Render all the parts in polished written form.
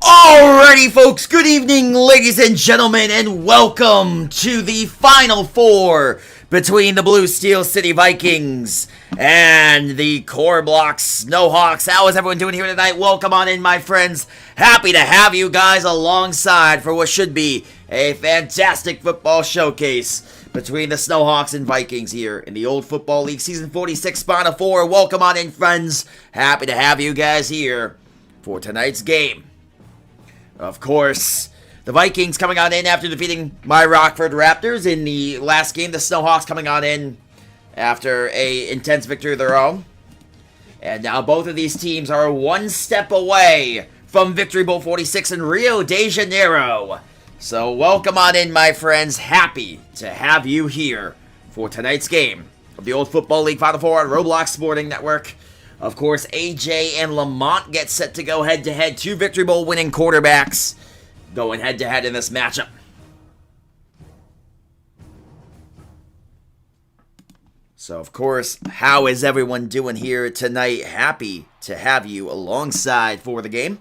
Alrighty, folks, good evening, ladies and gentlemen, and welcome to the Final Four between the Blue Steel City Vikings and the Core Block Snowhawks. How is everyone doing here tonight? Welcome on in, my friends. Happy to have you guys alongside for what should be a fantastic football showcase between the Snowhawks and Vikings here in the Old Football League Season 46 Final Four. Welcome on in, friends. Happy to have you guys here for tonight's game. Of course, the Vikings coming on in after defeating my Rockford Raptors in the last game. The Snowhawks coming on in after a intense victory of their own. And now both of these teams are one step away from Victory Bowl 46 in Rio De Janeiro. So welcome on in, my friends. Happy to have you here for tonight's game of the Old Football League Final Four on Roblox Sporting Network. Of course, AJ and Lamont get set to go head-to-head. Two Victory Bowl winning quarterbacks going head-to-head in this matchup. So, of course, how is everyone doing here tonight? Happy to have you alongside for the game.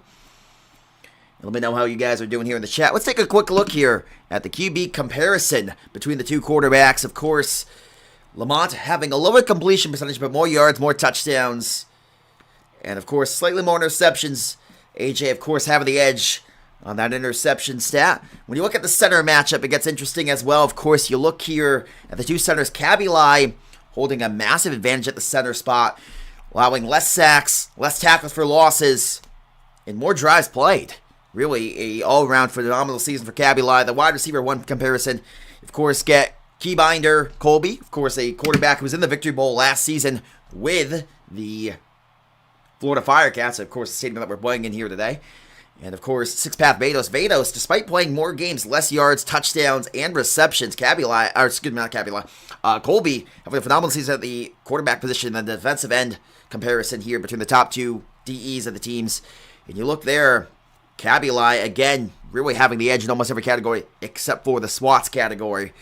Let me know how you guys are doing here in the chat. Let's take a quick look here at the QB comparison between the two quarterbacks. Of course, Lamont having a lower completion percentage, but more yards, more touchdowns, and of course, slightly more interceptions. AJ, of course, having the edge on that interception stat. When you look at the center matchup, it gets interesting as well. Of course, you look here at the two centers. Kabby holding a massive advantage at the center spot, allowing less sacks, less tackles for losses, and more drives played. Really, a all-around phenomenal season for Kabby. The wide receiver one comparison, of course, get Keybinder Colby, of course, a quarterback who was in the Victory Bowl last season with the Florida Firecats, of course, the stadium that we're playing in here today. And, of course, six-path Vados. Vados, despite playing more games, less yards, touchdowns, and receptions, Colby having a phenomenal season at the quarterback position and the defensive end comparison here between the top two DEs of the teams. And you look there, Colby, again, really having the edge in almost every category except for the SWATs category.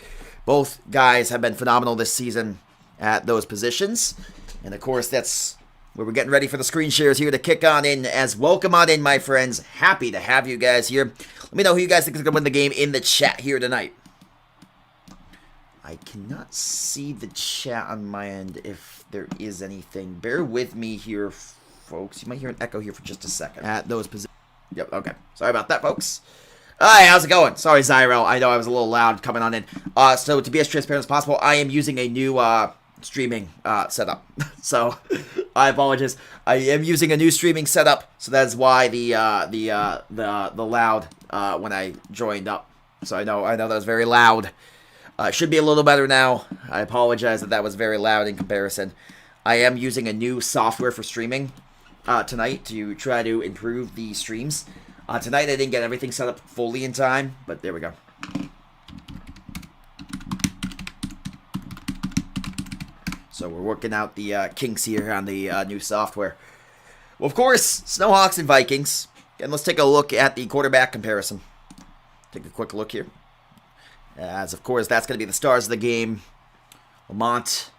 Both guys have been phenomenal this season at those positions. And, of course, that's where we're getting ready for the screen shares here to kick on in. As welcome on in, my friends. Happy to have you guys here. Let me know who you guys think is going to win the game in the chat here tonight. I cannot see the chat on my end if there is anything. Bear with me here, folks. You might hear an echo here for just a second at those positions. Yep, okay. Sorry about that, folks. Hi, how's it going? Sorry, Zyro. I know I was a little loud coming on in. So, to be as transparent as possible, I am using a new streaming setup. So, I apologize. I am using a new streaming setup, so that's why the loud when I joined up. So I know that was very loud. It should be a little better now. I apologize that was very loud in comparison. I am using a new software for streaming tonight to try to improve the streams. Tonight I didn't get everything set up fully in time, but there we go. So we're working out the kinks here on the new software. Well, of course, Snowhawks and Vikings. And let's take a look at the quarterback comparison. Take a quick look here. As, of course, that's going to be the stars of the game. Lamont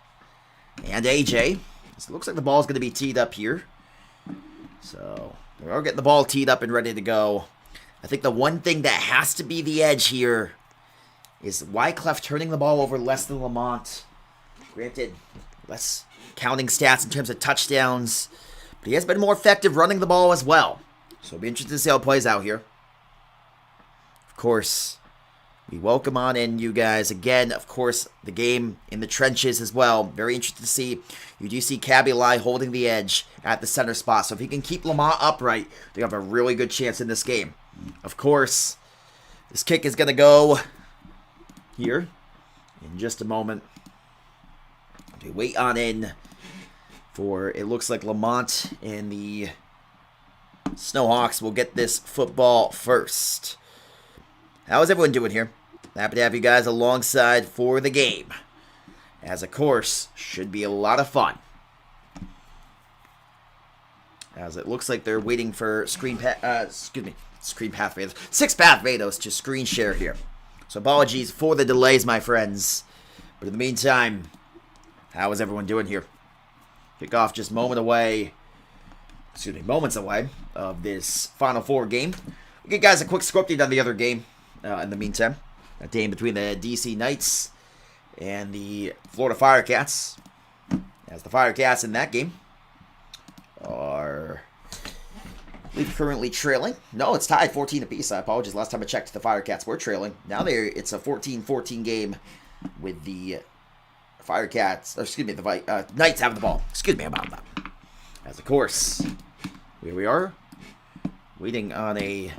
and AJ. So it looks like the ball's going to be teed up here. So we're getting the ball teed up and ready to go. I think the one thing that has to be the edge here is Wyclef turning the ball over less than Lamont. Granted, less counting stats in terms of touchdowns, but he has been more effective running the ball as well. So it'll be interesting to see how it plays out here. Of course, we welcome on in you guys. Again, of course, the game in the trenches as well. Very interested to see. You do see Kabby holding the edge at the center spot. So if he can keep Lamont upright, they have a really good chance in this game. Of course, this kick is going to go here in just a moment. We wait on in for, it looks like Lamont and the Snowhawks will get this football first. How is everyone doing here? Happy to have you guys alongside for the game. As, of course, should be a lot of fun. As it looks like they're waiting for six-path Vados to screen share here. So apologies for the delays, my friends. But in the meantime, how is everyone doing here? Kickoff just moments away of this Final Four game. We'll give guys a quick scope update on the other game in the meantime. That game between the DC Knights and the Florida Firecats. As the Firecats in that game are currently trailing. No, it's tied 14 apiece. I apologize. Last time I checked, the Firecats were trailing. Now it's a 14-14 game with the Firecats, or excuse me, the Knights having the ball. Excuse me about that. As of course, here we are, waiting on a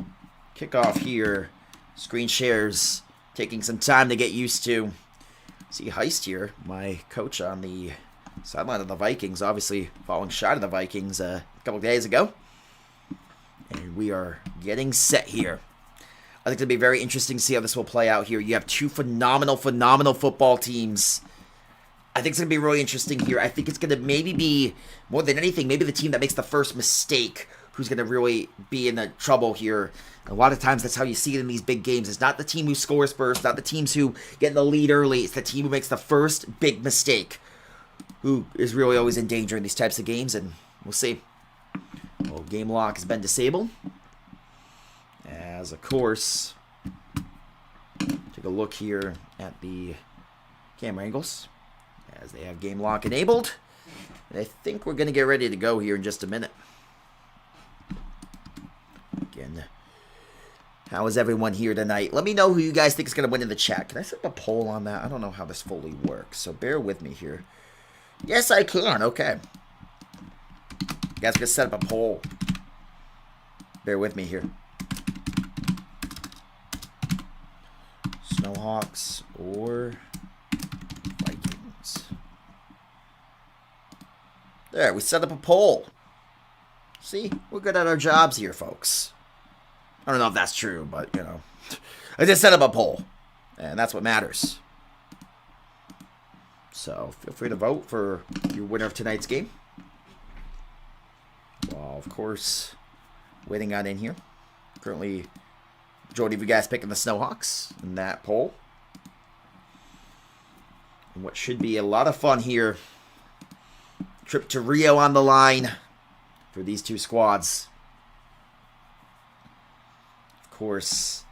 kickoff here. Screen shares taking some time to get used to. See Heist here, my coach on the sideline of the Vikings, obviously following shot of the Vikings a couple of days ago. And we are getting set here. I think it'll be very interesting to see how this will play out here. You have two phenomenal football teams. I think it's going to be really interesting here. I think it's going to maybe be, more than anything, maybe the team that makes the first mistake who's going to really be in the trouble here. A lot of times that's how you see it in these big games. It's not the team who scores first, not the teams who get in the lead early. It's the team who makes the first big mistake who is really always in danger in these types of games, and we'll see. Well, game lock has been disabled. As, of course, take a look here at the camera angles as they have game lock enabled. And I think we're going to get ready to go here in just a minute. Again, how is everyone here tonight? Let me know who you guys think is going to win in the chat. Can I set up a poll on that? I don't know how this fully works, so bear with me here. Yes, I can. Okay. You guys can set up a poll. Bear with me here. Snowhawks or Vikings. There, we set up a poll. See, we're good at our jobs here, folks. I don't know if that's true, but, you know. I just set up a poll, and that's what matters. So, feel free to vote for your winner of tonight's game. Well, of course, waiting on in here. Currently, majority of you guys picking the Snowhawks in that poll. And what should be a lot of fun here. Trip to Rio on the line for these two squads. Of course,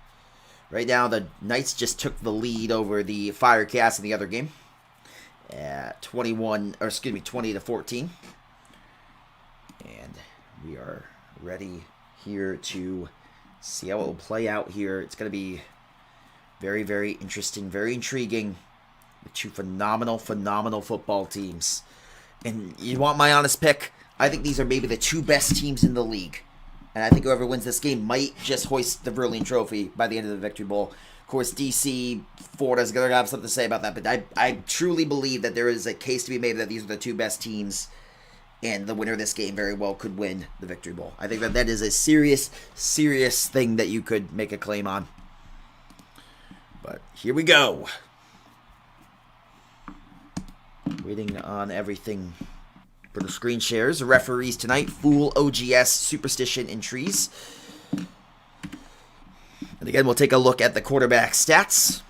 right now the Knights just took the lead over the Firecats in the other game at 20 to 14. And we are ready here to see how it will play out here. It's going to be very, very interesting, very intriguing. With two phenomenal football teams. And you want my honest pick? I think these are maybe the two best teams in the league. And I think whoever wins this game might just hoist the Vryllion Trophy by the end of the Victory Bowl. Of course, DC, Florida's going to have something to say about that. But I truly believe that there is a case to be made that these are the two best teams. And the winner of this game very well could win the Victory Bowl. I think that is a serious thing that you could make a claim on. But here we go. Waiting on everything for the screen shares. The referees tonight, Fool, OGS, Superstition, and Trees. And again, we'll take a look at the quarterback stats.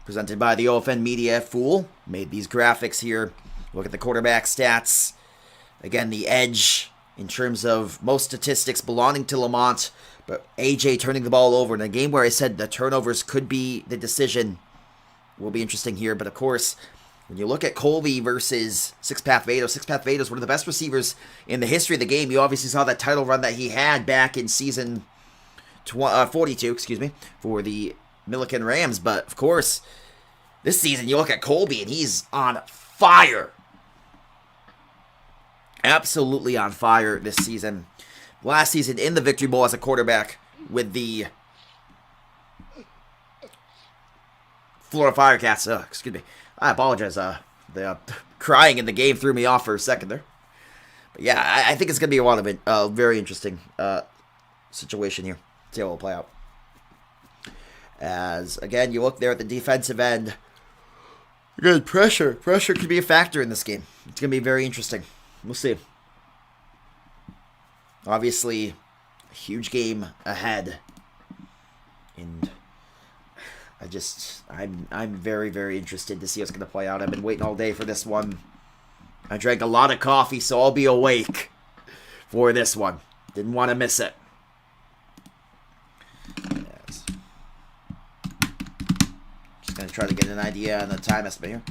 Presented by the OFN Media. Fool made these graphics here. Look at the quarterback stats. Again, the edge in terms of most statistics belonging to Lamont. But AJ turning the ball over in a game where I said the turnovers could be the decision. Will be interesting here. But of course, when you look at Colby versus Sixpath Vado, Sixpath Vado is one of the best receivers in the history of the game. You obviously saw that title run that he had back in season 42, for the Milliken Rams. But, of course, this season you look at Colby and he's on fire. Absolutely on fire this season. Last season in the Victory Bowl as a quarterback with the Florida Firecats. I apologize. The crying in the game threw me off for a second there. But yeah, I think it's going to be a lot of it. Very interesting situation here. See how it will play out. As, again, you look there at the defensive end. Good pressure. Pressure could be a factor in this game. It's going to be very interesting. We'll see. Obviously, a huge game ahead. And I'm very, very interested to see how it's going to play out. I've been waiting all day for this one. I drank a lot of coffee, so I'll be awake for this one. Didn't want to miss it. try to get an idea on the time estimate here.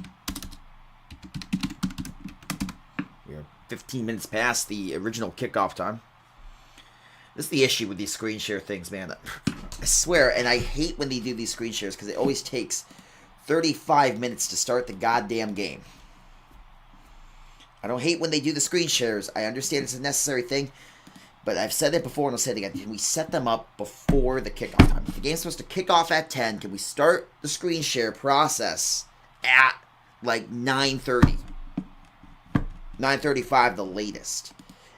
We're 15 minutes past the original kickoff time. This is the issue with these screen share things, man. I swear, and I hate when they do these screen shares because it always takes 35 minutes to start the goddamn game. I don't hate when they do the screen shares. I understand it's a necessary thing, but I've said it before and I'll say it again. Can we set them up before the kickoff time? If the game's supposed to kick off at 10, can we start the screen share process at like 9:30? 9:35 the latest.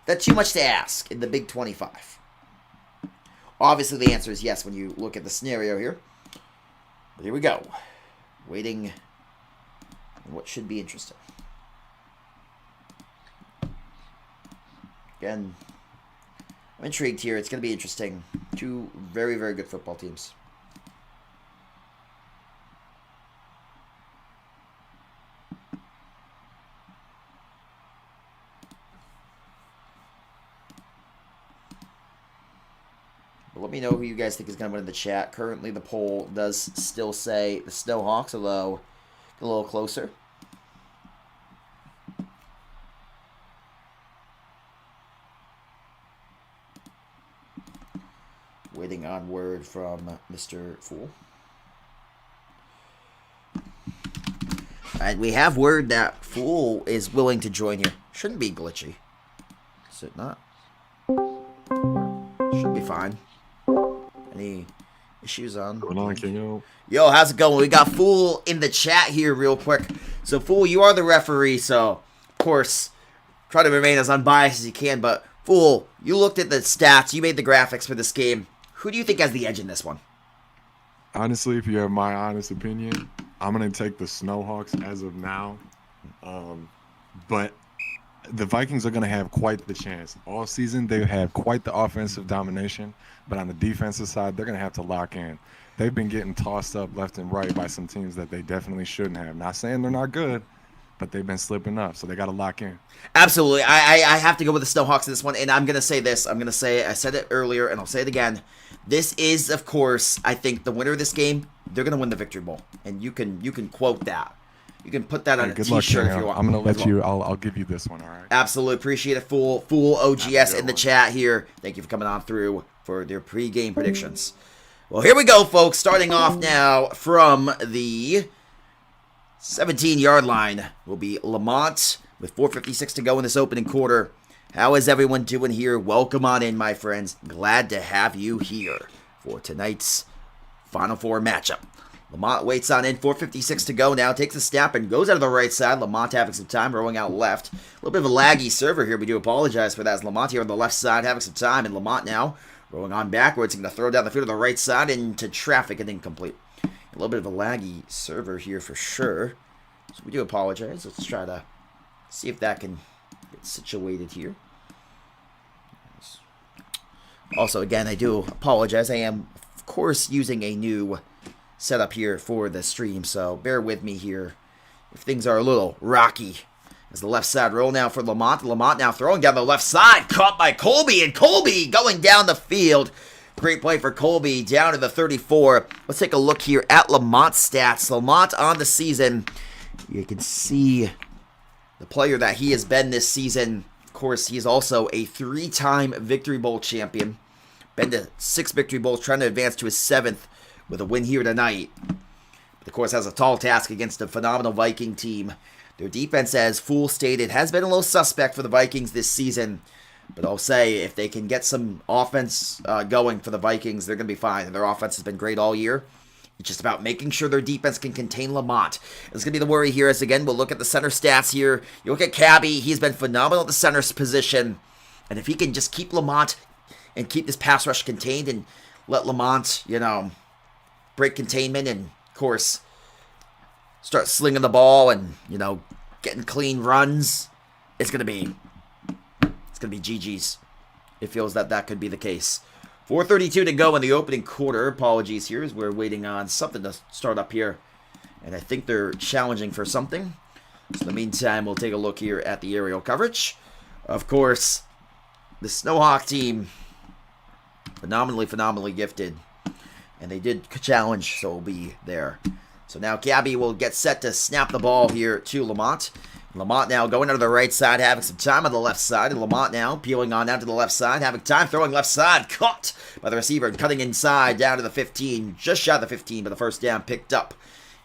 That's too much to ask in the Big 25. Obviously, the answer is yes when you look at the scenario here. But here we go. Waiting on what should be interesting. Again, I'm intrigued here. It's going to be interesting. Two very, very good football teams. But let me know who you guys think is going to win in the chat. Currently, the poll does still say the Snowhawks, although a little closer. Waiting on word from Mr. Fool. And we have word that Fool is willing to join here. Shouldn't be glitchy. Is it not? Should be fine. Any issues on? Yo, how's it going? We got Fool in the chat here real quick. So, Fool, you are the referee, so, of course, try to remain as unbiased as you can. But, Fool, you looked at the stats. You made the graphics for this game. Who do you think has the edge in this one? Honestly, if you have my honest opinion, I'm going to take the Snowhawks as of now. But the Vikings are going to have quite the chance. All season, they have quite the offensive domination. But on the defensive side, they're going to have to lock in. They've been getting tossed up left and right by some teams that they definitely shouldn't have. Not saying they're not good, but they've been slipping up, so they got to lock in. Absolutely. I have to go with the Snowhawks in this one, and I'm going to say this. I'm going to say it. I said it earlier, and I'll say it again. This is, of course, I think the winner of this game, they're going to win the Victory Bowl. And you can quote that. You can put that on a t-shirt if you want. I'm going to let you, I'll give you this one, all right? Absolutely. Appreciate it, Fool. Fool OGS in the chat here. Thank you for coming on through for their pre-game predictions. Well, here we go, folks. Starting off now from the 17-yard line will be Lamont with 4:56 to go in this opening quarter. How is everyone doing here? Welcome on in, my friends. Glad to have you here for tonight's Final Four matchup. Lamont waits on in, 4:56 to go now, takes a snap and goes out of the right side. Lamont having some time, rolling out left. A little bit of a laggy server here. We do apologize for that as Lamont here on the left side having some time, and Lamont now rolling on backwards. He's going to throw down the field to the right side into traffic and incomplete. A little bit of a laggy server here for sure. So we do apologize. Let's try to see if that can get situated here. Also, again, I do apologize. I am, of course, using a new setup here for the stream, so bear with me here if things are a little rocky. As the left side roll now for Lamont. Lamont now throwing down the left side, caught by Colby, and Colby going down the field. Great play for Colby down to the 34. Let's take a look here at Lamont's stats. Lamont on the season. You can see the player that he has been this season. Of course, he is also a 3-time Victory Bowl champion. Been to 6 Victory Bowls, trying to advance to his 7th with a win here tonight. But of course, has a tall task against a phenomenal Viking team. Their defense, as Fool stated, has been a little suspect for the Vikings this season. But I'll say, if they can get some offense going for the Vikings, they're going to be fine. And their offense has been great all year. It's just about making sure their defense can contain Lamont. It's going to be the worry here, as again, we'll look at the center stats here. You look at Cabby, he's been phenomenal at the center position. And if he can just keep Lamont and keep this pass rush contained and let Lamont, break containment and, of course, start slinging the ball and, getting clean runs, it's going to be GG's. It feels that could be the case. 4:32 to go in the opening quarter. Apologies here as we're waiting on something to start up here. And I think they're challenging for something. So in the meantime, we'll take a look here at the aerial coverage. Of course, the Snowhawk team, phenomenally gifted. And they did challenge, so we'll be there. So now Gabby will get set to snap the ball here to Lamont. Lamont now going out to the right side, having some time on the left side. And Lamont now peeling on down to the left side, having time, throwing left side. Caught by the receiver and cutting inside down to the 15. Just shot the 15, but the first down picked up.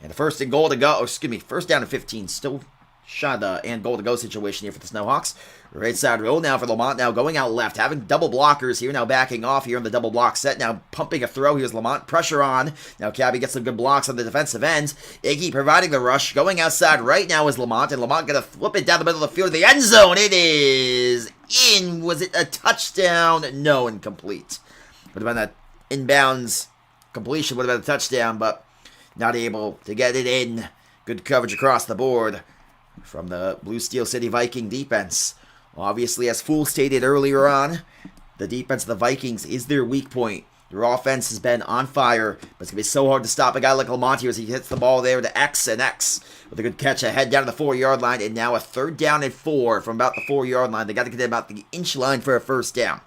And the first and goal to go, first down to 15. Still shot and goal to go situation here for the Snowhawks. Right side roll now for Lamont, now going out left, having double blockers here, now backing off here in the double block set, now pumping a throw. Here's Lamont, pressure on. Now Cabby gets some good blocks on the defensive ends. Iggy providing the rush, going outside right now is Lamont, and Lamont gonna flip it down the middle of the field to the end zone. It is in. Was it a touchdown? No, incomplete. Would have been an inbounds completion, would have been a touchdown, but not able to get it in. Good coverage across the board from the Blue Steel City Viking defense. Obviously, as Fool stated earlier on, the defense of the Vikings is their weak point. Their offense has been on fire, but it's going to be so hard to stop a guy like Lamont here as he hits the ball there to X and X with a good catch ahead down to the 4-yard line, and now a 3rd down and 4 from about the 4-yard line. They got to get about the inch line for a first down.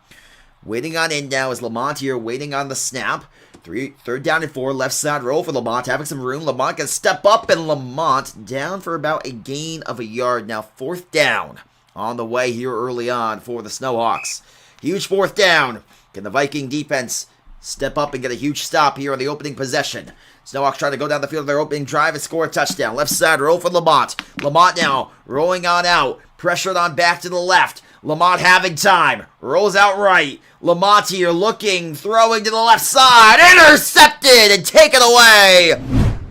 Waiting on in now is Lamont here, waiting on the snap. 3rd down and 4, left side roll for Lamont, having some room. Lamont can step up, and Lamont down for about a gain of a yard. Now 4th down on the way here early on for the Snowhawks. Huge 4th down. Can the Viking defense step up and get a huge stop here on the opening possession? Snowhawks trying to go down the field of their opening drive and score a touchdown. Left side roll for Lamont. Lamont now rolling on out. Pressured on back to the left. Lamont having time. Rolls out right. Lamont here looking, throwing to the left side. Intercepted and taken away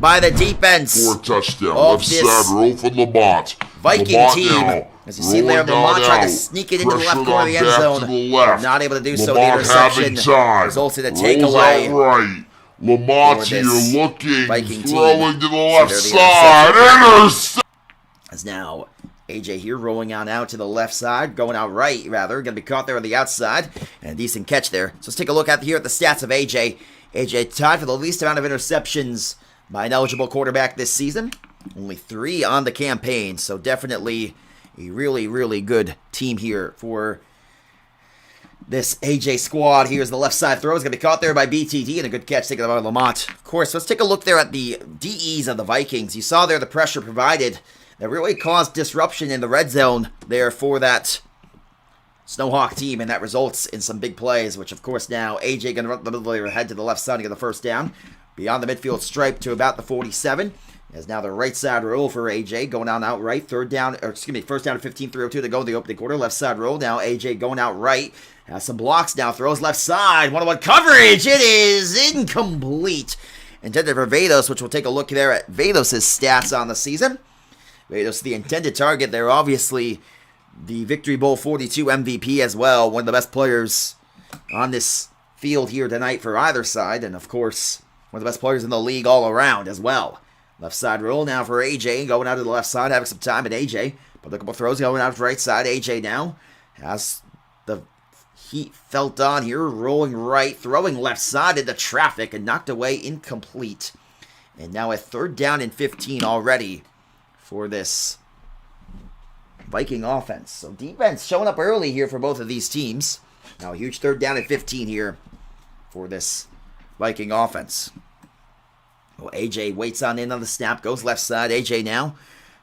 by the defense. 4 touchdown. Left side roll for Lamont. Viking Lamont team. Now, as you see there, Lamont trying to sneak it into the left corner of the end zone. Not able to do so. The interception results in a takeaway. Right. Lamont here looking, Viking throwing team. to the left So side. Interception. As now AJ here rolling on out to the left side, going out right rather, going to be caught there on the outside, and a decent catch there. So let's take a look at the stats of AJ. AJ tied for the least amount of interceptions by an eligible quarterback this season. Only 3 on the campaign, so definitely a really, really good team here for this AJ squad. Here's the left side throw. It's going to be caught there by BTD, and a good catch taken by Lamont. Of course, let's take a look there at the DEs of the Vikings. You saw there the pressure provided that really caused disruption in the red zone there for that Snowhawk team, and that results in some big plays, which of course now AJ going to run the middle of your head to the left side to get the first down. Beyond the midfield stripe to about the 47. As now the right side roll for AJ going on out right. First down to 15-302 to go in the opening quarter. Left side roll. Now AJ going out right. Has some blocks now. Throws left side. 1-on-1 coverage. It is incomplete. Intended for Vados, which we'll take a look there at Vados' stats on the season. Vados, the intended target there, obviously the Victory Bowl 42 MVP as well. One of the best players on this field here tonight for either side. And of course, one of the best players in the league all around as well. Left side roll now for AJ, going out to the left side, having some time at AJ. But a couple throws going out to the right side. AJ now has the heat felt on here, rolling right, throwing left side into traffic and knocked away, incomplete. And now a 3rd down and 15 already for this Viking offense. So defense showing up early here for both of these teams. Now a huge 3rd down and 15 here for this Viking offense. Well, AJ waits on in on the snap, goes left side. AJ now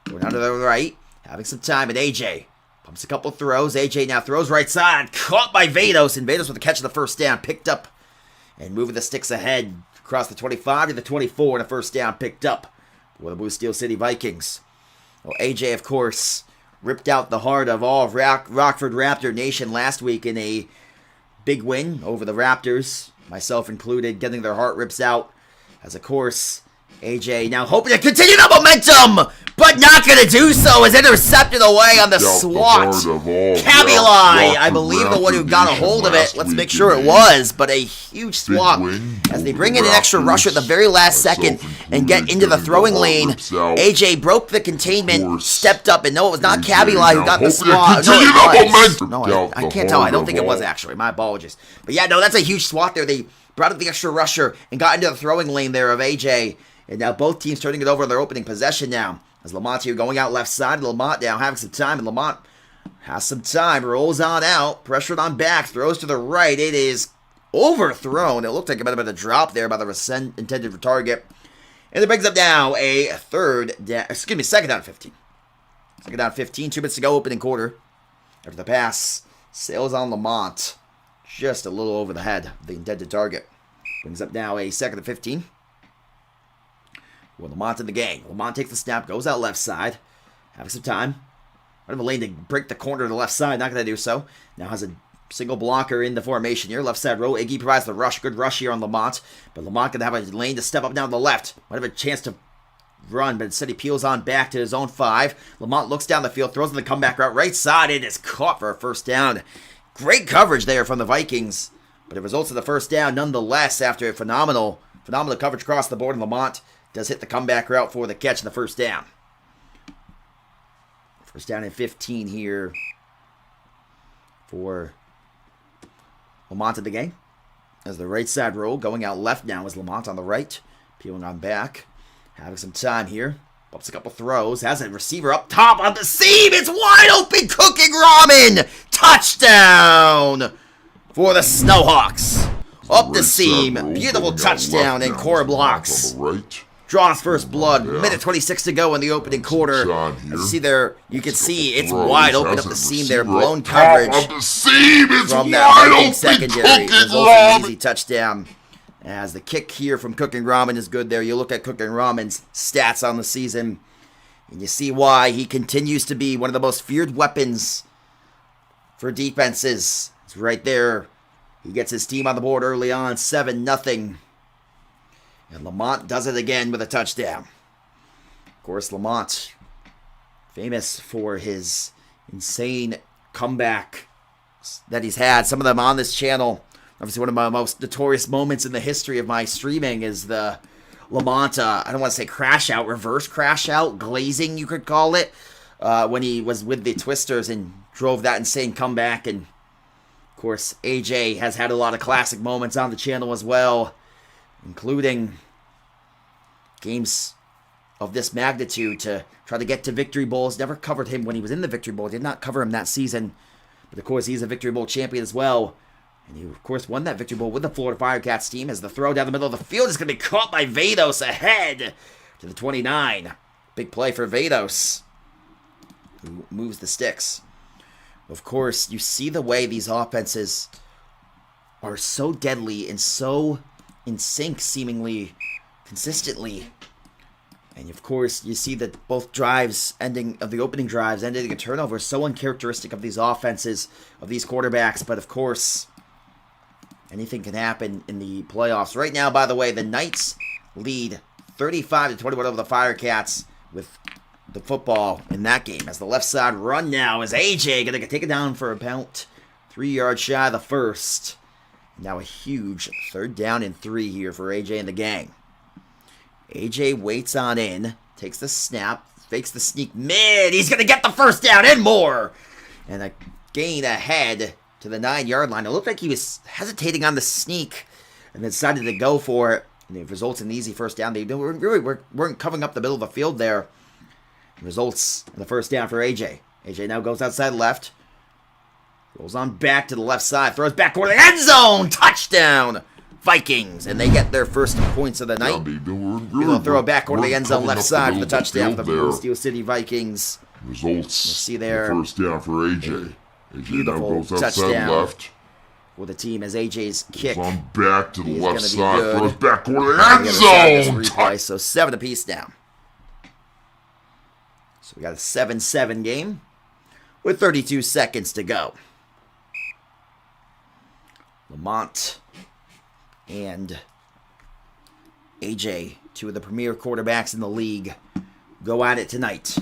going out to the right, having some time, and AJ pumps a couple throws. AJ now throws right side, caught by Vados, and Vados with the catch of the first down, picked up and moving the sticks ahead across the 25 to the 24, and a first down picked up for the Blue Steel City Vikings. Well, AJ, of course, ripped out the heart of all of Rockford Raptor Nation last week in a big win over the Raptors, myself included, getting their heart rips out. As, of course, AJ now hoping to continue the momentum, but not going to do so, is intercepted away on the swat. Cavilli, I believe the one who got a hold of it. Let's make sure it was, but a huge swap as they bring in an extra rusher at the very last second and get into the throwing lane. AJ broke the containment, stepped up, and no, it was not Cavilli who got the swat. No, I can't tell. I don't think it was actually. My apologies. But yeah, no, that's a huge swat there. They brought up the extra rusher and got into the throwing lane there of AJ. And now both teams turning it over in their opening possession now. As Lamont here going out left side. Lamont now having some time. And Lamont has some time. Rolls on out. Pressured on back. Throws to the right. It is overthrown. It looked like a bit of a drop there by the intended for target. And it brings up now a second down 15. Second down 15, 2 minutes to go, opening quarter. After the pass, sails on Lamont. Just a little over the head of the intended target. Brings up now a second and 15. With Lamont in the gang. Lamont takes the snap, goes out left side. Having some time. Might have a lane to break the corner to the left side. Not going to do so. Now has a single blocker in the formation here. Left side row. Iggy provides the rush. Good rush here on Lamont. But Lamont going to have a lane to step up down the left. Might have a chance to run, but instead he peels on back to his own 5. Lamont looks down the field, throws in the comeback route. Right side. It is caught for a first down. Great coverage there from the Vikings. But it results in the first down nonetheless after a phenomenal coverage across the board. And Lamont does hit the comeback route for the catch in the first down. First down and 15 here for Lamont in the game. As the right side roll going out left now is Lamont on the right. Peeling on back. Having some time here. Bumps a couple throws. Has a receiver up top on the seam. It's wide open. Cooking Ramen. Touchdown for the Snowhawks. Up the seam. Beautiful touchdown and core blocks. Draws first blood. Minute 26 to go in the opening quarter. As you see there, you can see it's wide open up the seam there. Blown coverage from that Viking secondary. Results in an easy touchdown. As the kick here from Cooking Ramen is good there. You look at Cooking Ramen's stats on the season, and you see why he continues to be one of the most feared weapons for defenses. It's right there. He gets his team on the board early on, 7-0. And Lamont does it again with a touchdown. Of course, Lamont, famous for his insane comeback that he's had. Some of them on this channel. Obviously, one of my most notorious moments in the history of my streaming is the Lamont, I don't want to say crash out, reverse crash out, glazing you could call it, when he was with the Twisters and drove that insane comeback. And, of course, AJ has had a lot of classic moments on the channel as well, including games of this magnitude to try to get to Victory Bowls. Never covered him when he was in the Victory Bowl. Did not cover him that season. But, of course, he's a Victory Bowl champion as well. And he, of course, won that Victory Bowl with the Florida Firecats team as the throw down the middle of the field is going to be caught by Vados ahead to the 29. Big play for Vados, who moves the sticks. Of course, you see the way these offenses are so deadly and so in sync, seemingly consistently. And, of course, you see that both drives ending the opening drives ending a turnover, so uncharacteristic of these offenses, of these quarterbacks. But, of course, anything can happen in the playoffs. Right now, by the way, the Knights lead 35-21 over the Firecats with the football in that game. As the left side run now is AJ going to take it down for about 3 yards shy of the first. Now a huge 3rd down and 3 here for AJ and the gang. AJ waits on in, takes the snap, fakes the sneak mid. He's going to get the first down and more. And a gain ahead to the 9-yard line. It looked like he was hesitating on the sneak and then decided to go for it. And it results in an easy first down. They really weren't covering up the middle of the field there. It results in the first down for AJ. AJ now goes outside left. Rolls on back to the left side. Throws back toward the end zone. Touchdown, Vikings. And they get their first points of the night. They're going to throw it back toward the end zone left side for the touchdown for the Steel City Vikings. Results. See there. First down for AJ. AJ now goes outside touchdown left. For the team as AJ's kick. Goes on back to the He's left gonna be side. good. Throws back toward the end zone. Replay, so 7 apiece now. So we got a 7-7 game with 32 seconds to go. Lamont and AJ, two of the premier quarterbacks in the league, go at it tonight.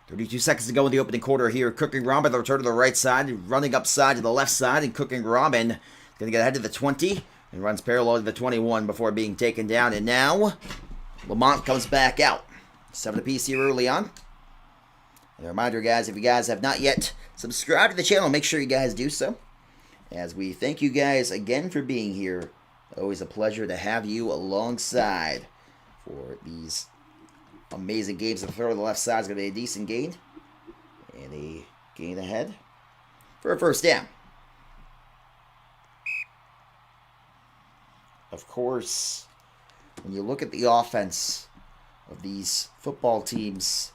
32 seconds to go in the opening quarter here. Cooking Ramen, the return to the right side, running upside to the left side, and Cooking Ramen going to get ahead to the 20 and runs parallel to the 21 before being taken down. And now Lamont comes back out. 7 apiece here early on. And a reminder, guys, if you guys have not yet subscribed to the channel, make sure you guys do so. As we thank you guys again for being here. Always a pleasure to have you alongside for these amazing games. The throw to the left side is going to be a decent gain. And a gain ahead for a first down. Of course, when you look at the offense of these football teams,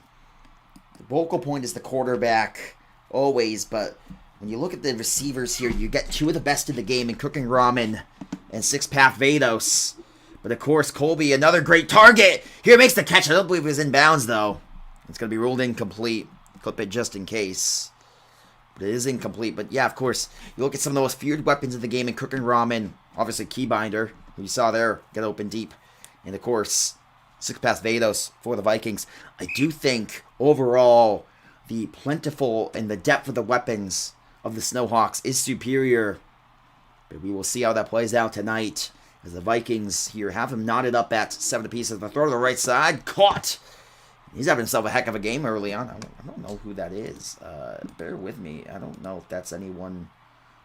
the focal point is the quarterback always, but when you look at the receivers here, you get two of the best in the game in Cooking Ramen and Six-Path Vados. But of course, Colby, another great target. Here makes the catch. I don't believe it was in bounds, though. It's going to be ruled incomplete. Clip it just in case. But it is incomplete. But yeah, of course, you look at some of the most feared weapons in the game in Cooking Ramen. Obviously, Keybinder, who you saw there, get open deep. And of course, Six-Path Vados for the Vikings. I do think, overall, the plentiful and the depth of the weapons of the Snowhawks is superior. But we will see how that plays out tonight. As the Vikings here have him knotted up at 7 apiece. The throw to the right side. Caught! He's having himself a heck of a game early on. I don't know who that is. Bear with me. I don't know if that's anyone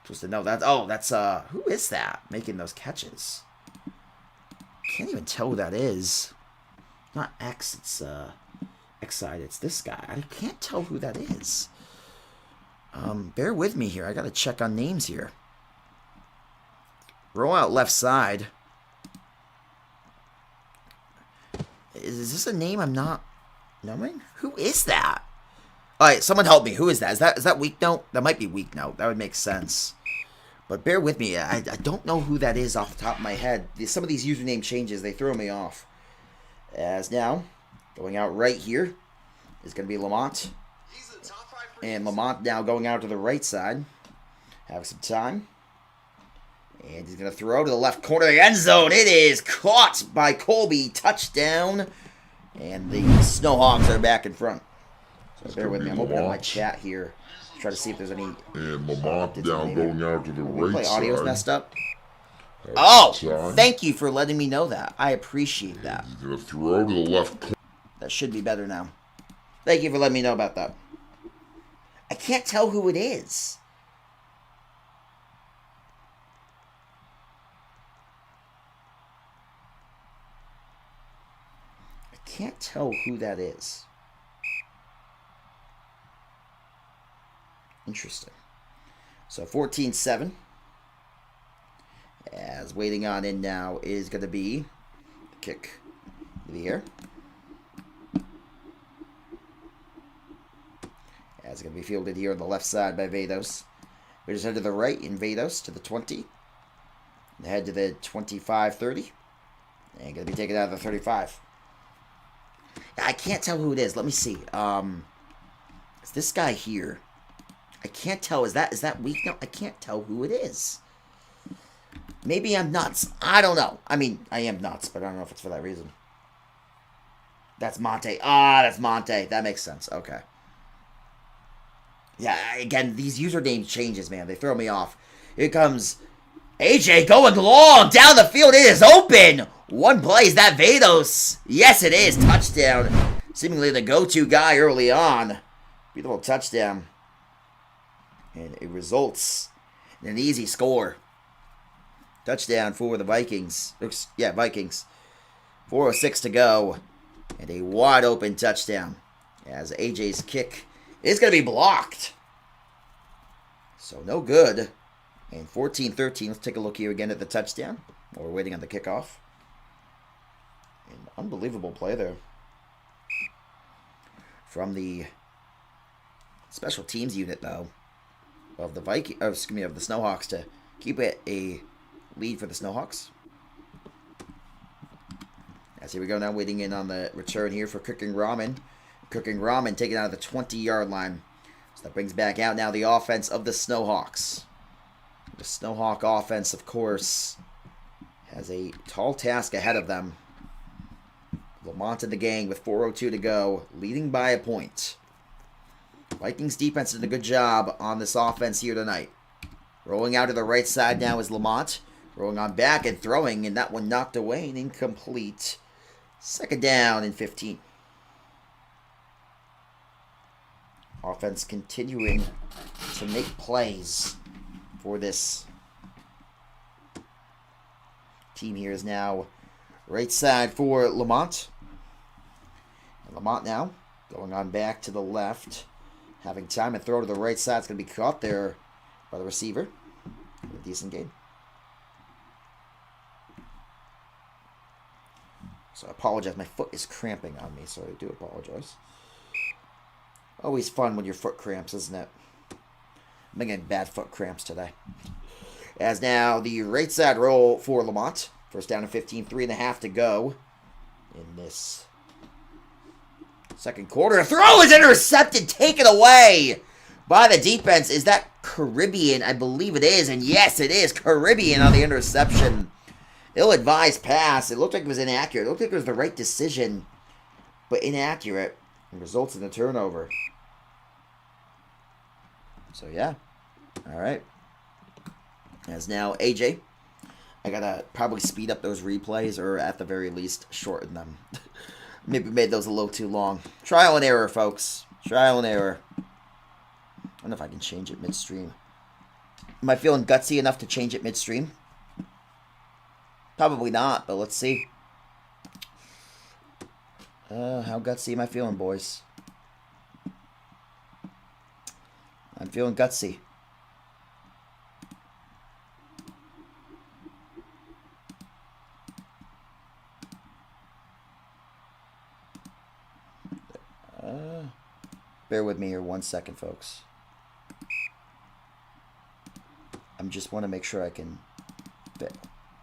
supposed to know. That's who is that making those catches? Can't even tell who that is. Not X, it's X-side. It's this guy. I can't tell who that is. Bear with me here. I gotta check on names here. Roll out left side. Is this a name I'm not knowing? Who is that? Alright, someone help me. Who is that? Is that Weak Note? That might be Weak Note. That would make sense. But bear with me. I don't know who that is off the top of my head. Some of these username changes, they throw me off. As now, going out right here is going to be Lamont. And Lamont now going out to the right side. Have some time. And he's going to throw to the left corner of the end zone. It is caught by Colby. Touchdown. And the Snowhawks are back in front. So bear with me. I'm opening up my chat here. Try to see if there's any. And Lamont down going out to the right side. Audio's messed up. Oh, thank you for letting me know that. I appreciate that. He's going to throw to the left corner. That should be better now. Thank you for letting me know about that. I can't tell who it is. I can't tell who that is. Interesting. So 14-7. As waiting on in now is going to be the kick in the air. As it's going to be fielded here on the left side by Vados. We just head to the right in Vados to the 20. And head to the 25-30. And going to be taken out of the 35. I can't tell who it is. Let me see. It's this guy here. I can't tell. Is that Weak? No, I can't tell who it is. Maybe I'm nuts. I don't know. I mean, I am nuts, but I don't know if it's for that reason. That's Monte. That's Monte. That makes sense. Okay. Yeah, again, these username changes, man. They throw me off. Here comes AJ going long down the field. It is open. One play. Is that Vados? Yes, it is. Touchdown. Seemingly the go-to guy early on. Beautiful touchdown. And it results in an easy score. Touchdown for the Vikings. Yeah, Vikings. 4:06 to go. And a wide open touchdown. As AJ's kick is going to be blocked. So no good. And 14-13. Let's take a look here again at the touchdown. While we're waiting on the kickoff. An unbelievable play there. From the special teams unit, though. Of the of the Snowhawks to keep it a lead for the Snowhawks. As here we go now, waiting in on the return here for Cooking Ramen. Cooking Ramen taken out of the 20-yard line. So that brings back out now the offense of the Snowhawks. The Snowhawk offense, of course, has a tall task ahead of them. Lamont and the gang with 4:02 to go, leading by a point. Vikings defense did a good job on this offense here tonight. Rolling out to the right side now is Lamont. Rolling on back and throwing, and that one knocked away and incomplete. Second down and 15. Offense continuing to make plays for this team here is now right side for Lamont. And Lamont now going on back to the left. Having time and throw to the right side. It's going to be caught there by the receiver. A decent game. So I apologize. My foot is cramping on me, so I do apologize. Always fun when your foot cramps, isn't it? I'm getting bad foot cramps today. As now the right side roll for Lamont. First down and 15, 3.5 to go in this second quarter. Throw is intercepted, taken away by the defense. Is that Caribbean? I believe it is. And yes, it is Caribbean on the interception. Ill-advised pass. It looked like it was inaccurate. It looked like it was the right decision, but inaccurate. It results in a turnover. So, yeah. All right. As now, AJ. I got to probably speed up those replays or at the very least shorten them. Maybe made those a little too long. Trial and error, folks. Trial and error. I don't know if I can change it midstream. Am I feeling gutsy enough to change it midstream? Probably not, but let's see. How gutsy am I feeling, boys? I'm feeling gutsy. Bear with me here 1 second, folks. I just want to make sure I can fit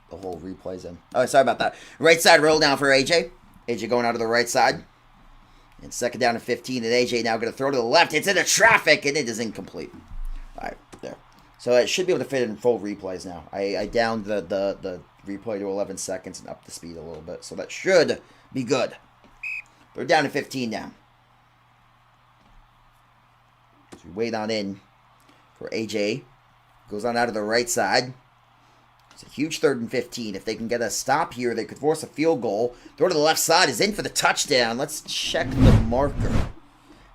the whole replays in. Oh, sorry about that. Right side roll down for AJ. AJ going out to the right side. And second down and 15. And AJ now going to throw to the left. It's into traffic, and it is incomplete. All right, there. So it should be able to fit in full replays now. I downed the replay to 11 seconds and upped the speed a little bit. So that should be good. We're down to 15 now. So we wait on in for AJ. Goes on out of the right side. It's a huge 3rd and 15. If they can get a stop here, they could force a field goal. Throw to the left side is in for the touchdown. Let's check the marker.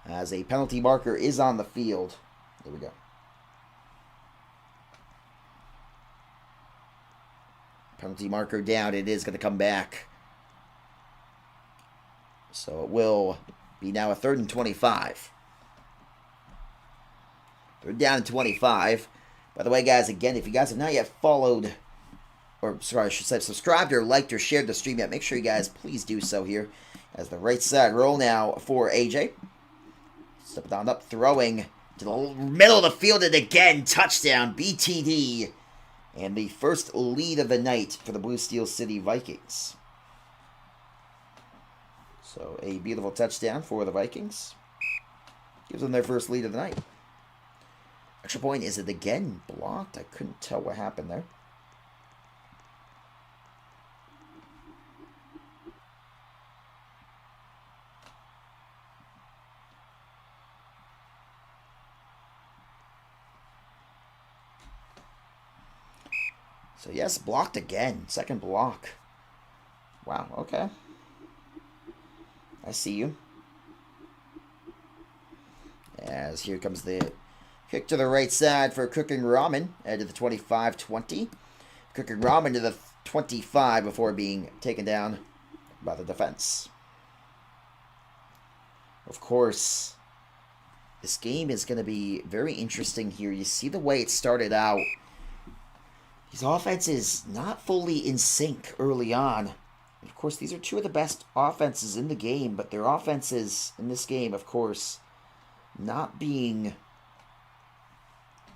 As a penalty marker is on the field. There we go. Penalty marker down. It is going to come back. So it will be now a 3rd and 25. They're down to 25. By the way, guys, again, if you guys have not yet followed, or sorry, I should say subscribed or liked or shared the stream yet, make sure you guys please do so here. As the right side roll now for AJ. Stepping on up, throwing to the middle of the field, and again, touchdown, BTD. And the first lead of the night for the Blue Steel City Vikings. So a beautiful touchdown for the Vikings. Gives them their first lead of the night. Extra point, is it again blocked? I couldn't tell what happened there. So yes, blocked again. Second block. Wow, okay. I see you. As here comes the kick to the right side for Cooking Ramen. At the 25-20. Cooking Ramen to the 25 before being taken down by the defense. Of course, this game is going to be very interesting here. You see the way it started out. These offenses not fully in sync early on. Of course, these are two of the best offenses in the game, but their offenses in this game, of course, not being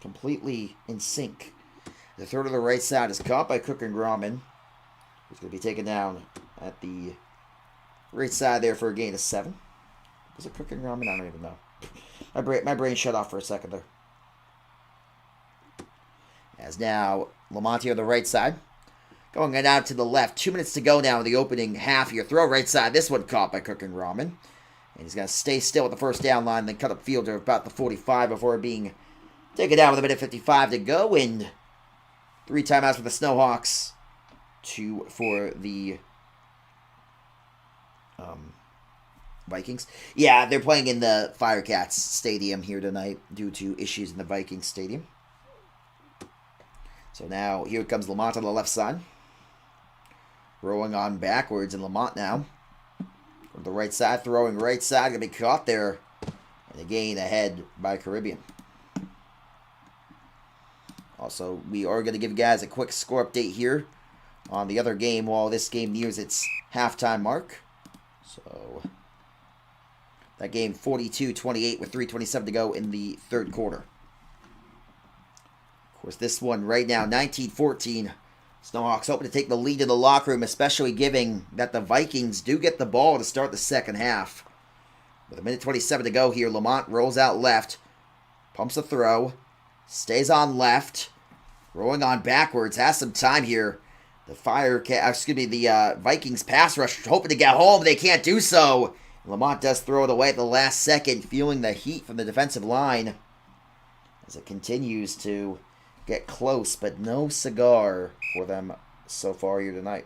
completely in sync. The throw to the right side is caught by Cooking Ramen. He's going to be taken down at the right side there for a gain of 7. Was it Cooking Ramen? I don't even know. My brain shut off for a second there. As now, Lamonti on the right side. Going out to the left. 2 minutes to go now in the opening half here. Throw right side. This one caught by Cooking Ramen. And he's going to stay still at the first down line, then cut up field to about the 45 before being taken down with a minute 55 to go. And 3 timeouts for the Snowhawks. 2 for the Vikings. Yeah, they're playing in the Firecats Stadium here tonight due to issues in the Vikings Stadium. So now, here comes Lamont on the left side. Rolling on backwards, and Lamont now. From the right side, throwing right side. Going to be caught there. And a gain ahead by Caribbean. Also, we are going to give you guys a quick score update here on the other game while this game nears its halftime mark. So that game 42-28 with 3:27 to go in the third quarter. Of course, this one right now, 19-14. Snowhawks hoping to take the lead in the locker room, especially given that the Vikings do get the ball to start the second half. With 1:27 to go here, Lamont rolls out left, pumps a throw, stays on left, rolling on backwards, has some time here. The Vikings pass rush hoping to get home, they can't do so. Lamont does throw it away at the last second, feeling the heat from the defensive line as it continues to get close, but no cigar for them so far here tonight.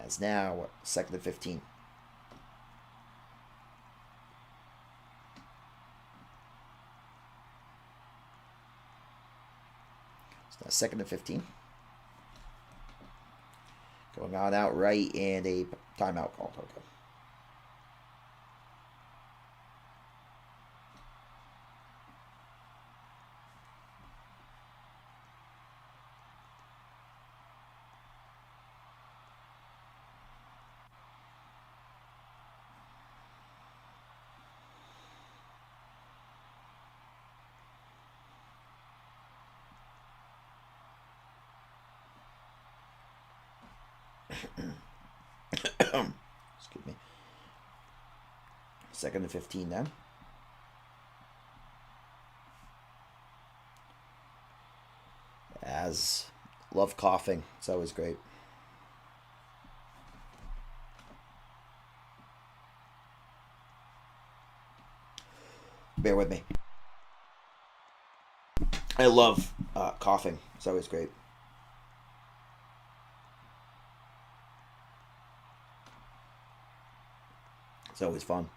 As now, 2nd and 15. So now 2nd and 15. Going on outright and a timeout called. Okay. Excuse me. 2nd and 15 then. As love coughing. It's always great. Bear with me. I love coughing. It's always great. It's always fun.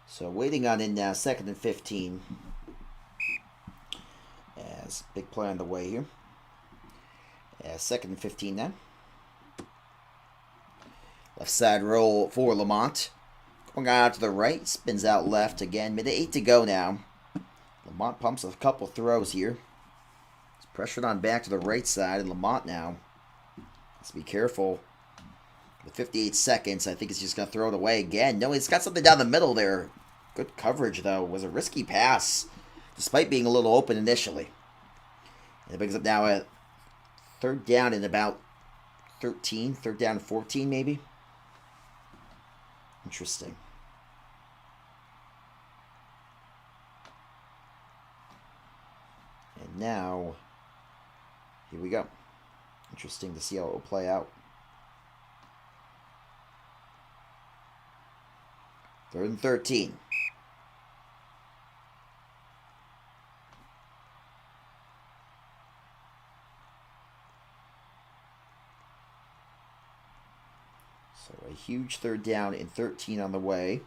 So waiting on in now, 2nd and 15. As big play on the way here. 2nd and 15 now. Left side roll for Lamont. Going out to the right, spins out left again. 1:08 to go now. Lamont pumps a couple throws here. He's pressured on back to the right side, and Lamont now has to be careful. With 58 seconds, I think he's just going to throw it away again. No, he's got something down the middle there. Good coverage, though. It was a risky pass, despite being a little open initially. And it brings up now a 3rd down and about 13. 3rd down and 14, maybe. Interesting. And now, here we go. Interesting to see how it will play out. 3rd and 13. So a huge 3rd down and 13 on the way.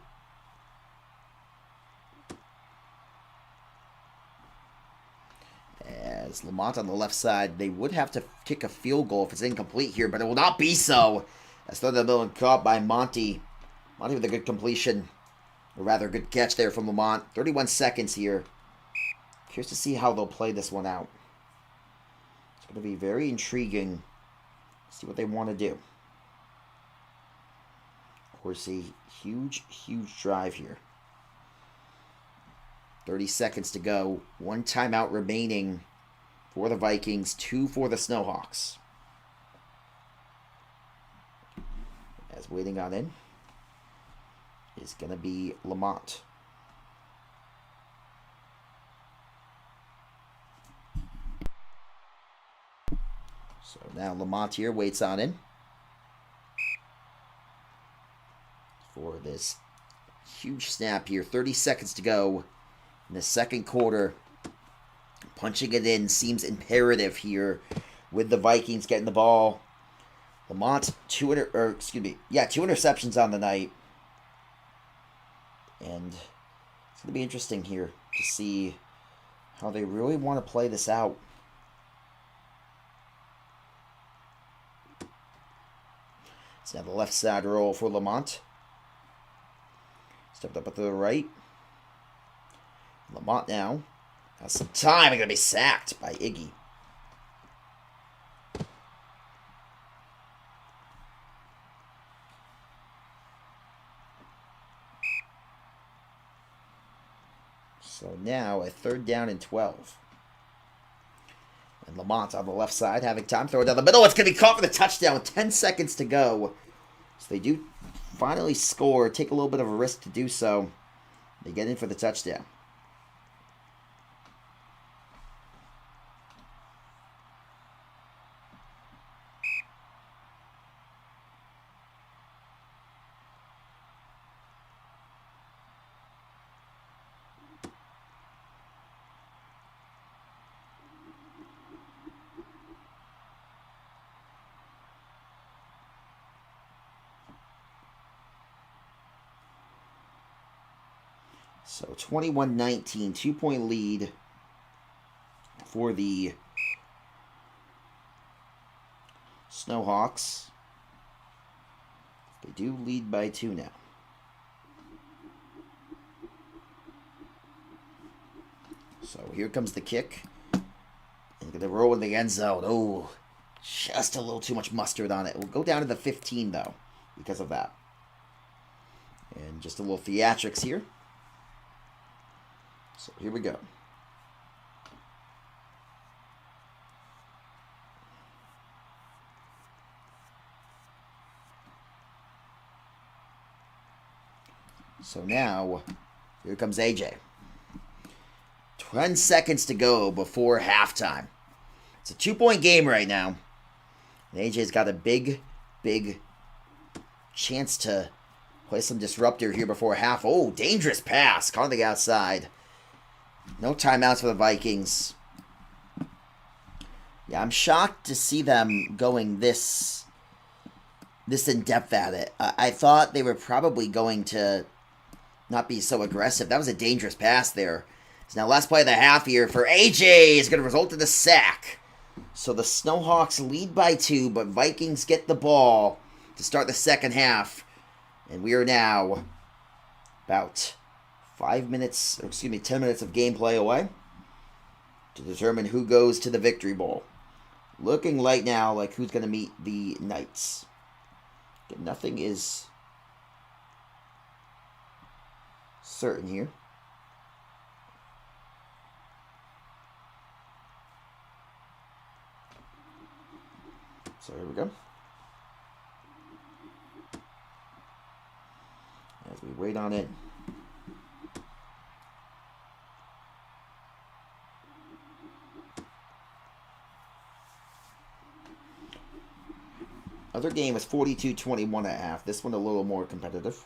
As Lamont on the left side, they would have to kick a field goal if it's incomplete here, but it will not be so. As thrown the middle and caught by Monty. Monty with a good completion, or rather a good catch there from Lamont. 31 seconds here. Curious to see how they'll play this one out. It's going to be very intriguing. See what they want to do. Of course, a huge, huge drive here. 30 seconds to go. 1 timeout remaining for the Vikings. 2 for the Snowhawks. As waiting on in is going to be Lamont. So now Lamont here waits on in for this huge snap here. 30 seconds to go in the second quarter. Punching it in seems imperative here with the Vikings getting the ball Lamont, two interceptions on the night. And it's going to be interesting here to see how they really want to play this out. It's now the left side roll for Lamont. Stepped up to the right. Lamont now has some time. He's going to be sacked by Iggy. So now a 3rd down and 12. And Lamont on the left side having time. Throw it down the middle. It's going to be caught for the touchdown with 10 seconds to go. So they do finally score. Take a little bit of a risk to do so. They get in for the touchdown. So 21-19, 2-point lead for the Snowhawks. They do lead by 2 now. So here comes the kick. And going to roll in the end zone. Oh, just a little too much mustard on it. We'll go down to the 15, though, because of that. And just a little theatrics here. So here we go. So now, here comes AJ. 10 seconds to go before halftime. It's a 2-point game right now. And AJ's got a big chance to play some disruptor here before half. Oh, dangerous pass. Caught on the outside. No timeouts for the Vikings. Yeah, I'm shocked to see them going this in-depth at it. I thought they were probably going to not be so aggressive. That was a dangerous pass there. So now last play of the half here for AJ is going to result in a sack. So the Snowhawks lead by 2, but Vikings get the ball to start the second half. And we are now about 10 minutes of gameplay away to determine who goes to the Victory Bowl. Looking right now like who's going to meet the Knights. Okay, nothing is certain here. So here we go. As we wait on it. Other game was 42-21 at half. This one a little more competitive.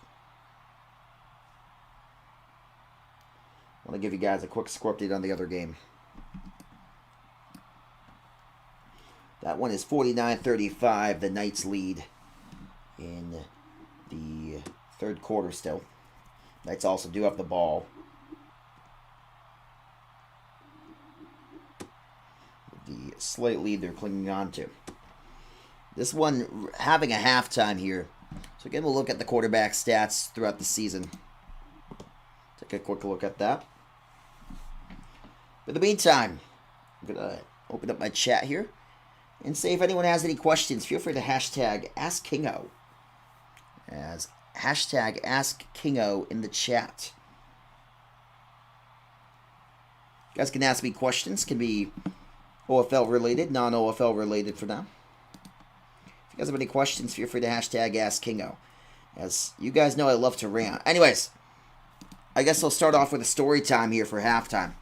I want to give you guys a quick score update on the other game. That one is 49-35. The Knights lead in the third quarter still. Knights also do have the ball. The slight lead they're clinging on to. This one having a halftime here. So again, we'll look at the quarterback stats throughout the season. Take a quick look at that. In the meantime, I'm going to open up my chat here and say if anyone has any questions, feel free to hashtag AskKingo. As hashtag AskKingo in the chat. You guys can ask me questions. Can be OFL related, non-OFL related for now. If you guys have any questions, feel free to hashtag AskKingo. As you guys know, I love to rant. Anyways, I guess I'll start off with a story time here for halftime.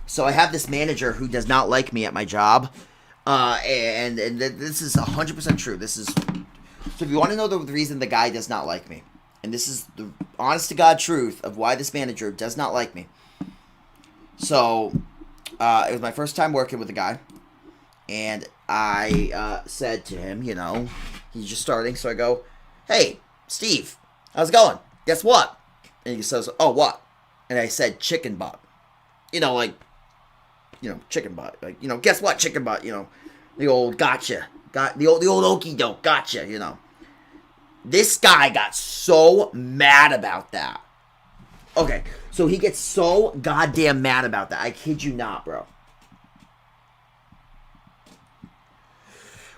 So I have this manager who does not like me at my job. And this is 100% true. This is... So if you want to know the reason the guy does not like me, and this is the honest-to-God truth of why this manager does not like me. So, it was my first time working with the guy, and I said to him, you know, He's just starting, so I go, hey, Steve, how's it going? Guess what? And he says, oh, what? And I said, chicken butt. Chicken butt. Guess what, chicken butt? The old gotcha. The old okie doke, gotcha, This guy got so mad about that. Okay, so he gets so goddamn mad about that. I kid you not, bro.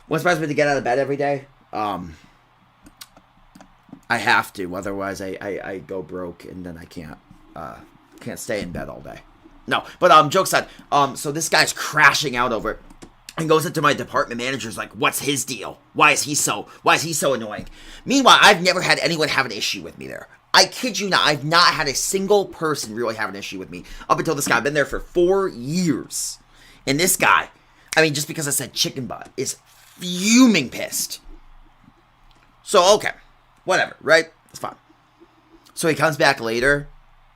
What inspires me to get out of bed every day? I have to, otherwise I go broke and then I can't stay in bed all day. No, but jokes aside, so this guy's crashing out over it and goes into my department manager's like, what's his deal? Why is he so annoying? Meanwhile, I've never had anyone have an issue with me there. I kid you not, I've not had a single person really have an issue with me up until this guy. I've been there for 4 years. And this guy, just because I said chicken butt, is fuming pissed. So, okay, whatever, right? It's fine. So he comes back later,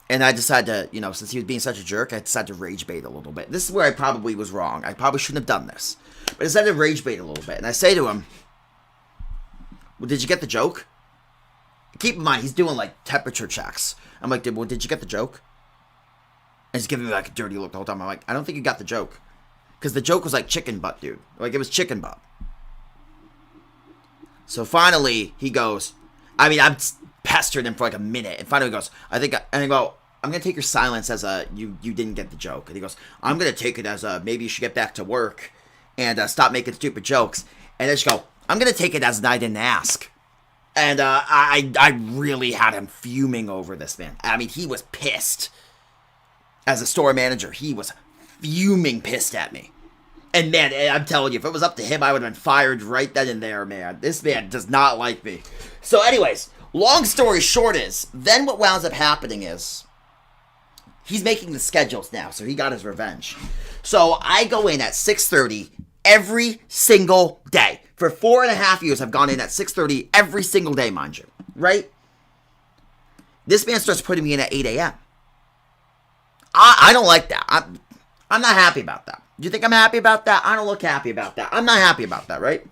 and I decide to, since he was being such a jerk, I decided to rage bait a little bit. This is where I probably was wrong. I probably shouldn't have done this. But I decided to rage bait a little bit, and I say to him, well, did you get the joke? Keep in mind, he's doing, temperature checks. I'm like, did you get the joke? And he's giving me, a dirty look the whole time. I'm like, I don't think you got the joke. Because the joke was chicken butt, dude. It was chicken butt. So finally, he goes, I'm pestering him for a minute. And finally he goes, I'm going to take your silence as you didn't get the joke. And he goes, I'm going to take it as maybe you should get back to work and stop making stupid jokes. And I just go, I'm going to take it as I didn't ask. And I really had him fuming over this, man. He was pissed. As a store manager, he was fuming pissed at me. And man, I'm telling you, if it was up to him, I would have been fired right then and there, man. This man does not like me. So anyways, long story short is, then what wound up happening is, he's making the schedules now, so he got his revenge. So I go in at 6:30 every single day. For 4.5 years, I've gone in at 6:30 every single day, mind you. Right? This man starts putting me in at 8 a.m. I don't like that. I'm not happy about that. Do you think I'm happy about that? I don't look happy about that. I'm not happy about that, right?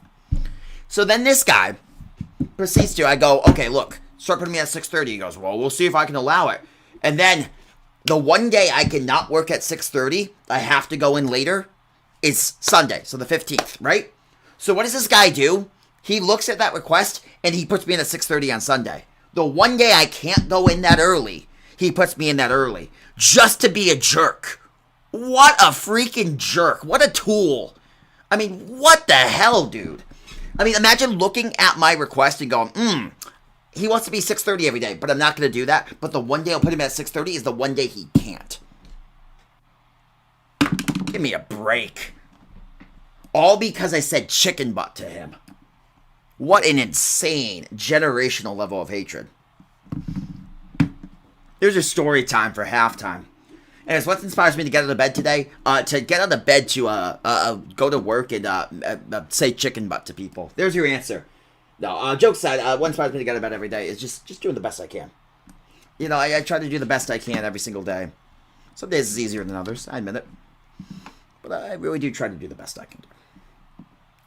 So then this guy proceeds to, I go, okay, look, start putting me at 6:30. He goes, well, we'll see if I can allow it. And then the one day I cannot work at 6:30, I have to go in later, is Sunday, so the 15th, right? So what does this guy do? He looks at that request, and he puts me in at 6:30 on Sunday. The one day I can't go in that early, he puts me in that early, just to be a jerk. What a freaking jerk. What a tool. What the hell, dude? Imagine looking at my request and going, he wants to be 6:30 every day, but I'm not going to do that. But the one day I'll put him at 6:30 is the one day he can't. Give me a break. All because I said chicken butt to him. What an insane generational level of hatred. There's your story time for halftime. And it's what inspires me to get out of bed today. To get out of bed to go to work and say chicken butt to people. There's your answer. No, jokes aside, what inspires me to get out of bed every day is just doing the best I can. I try to do the best I can every single day. Some days it's easier than others, I admit it. But I really do try to do the best I can do.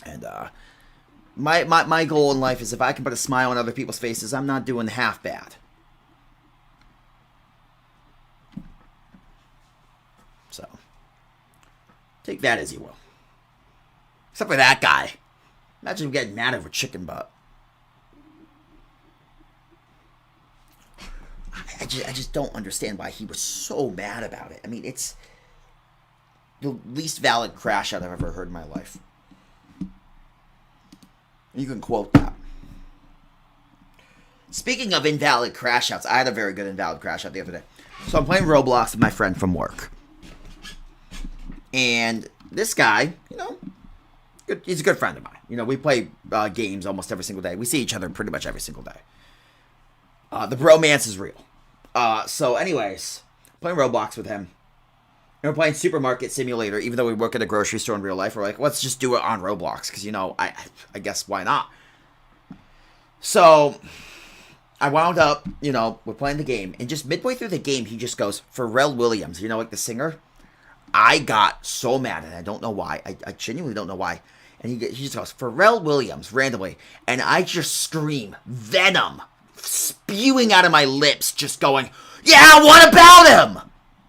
And my goal in life is if I can put a smile on other people's faces, I'm not doing half bad. So, take that as you will. Except for that guy. Imagine him getting mad over chicken butt. I just don't understand why he was so mad about it. It's the least valid crash out I've ever heard in my life. You can quote that. Speaking of invalid crash outs, I had a very good invalid crash out the other day. So I'm playing Roblox with my friend from work. And this guy, he's a good friend of mine. We play games almost every single day. We see each other pretty much every single day. The bromance is real. So anyways, playing Roblox with him. And we're playing Supermarket Simulator, even though we work at a grocery store in real life. We're like, let's just do it on Roblox, because, I guess why not? So, I wound up, we're playing the game, and just midway through the game, he just goes, Pharrell Williams, the singer? I got so mad, and I don't know why. I genuinely don't know why. And he just goes, Pharrell Williams, randomly. And I just scream, venom, spewing out of my lips, just going, yeah, what about him?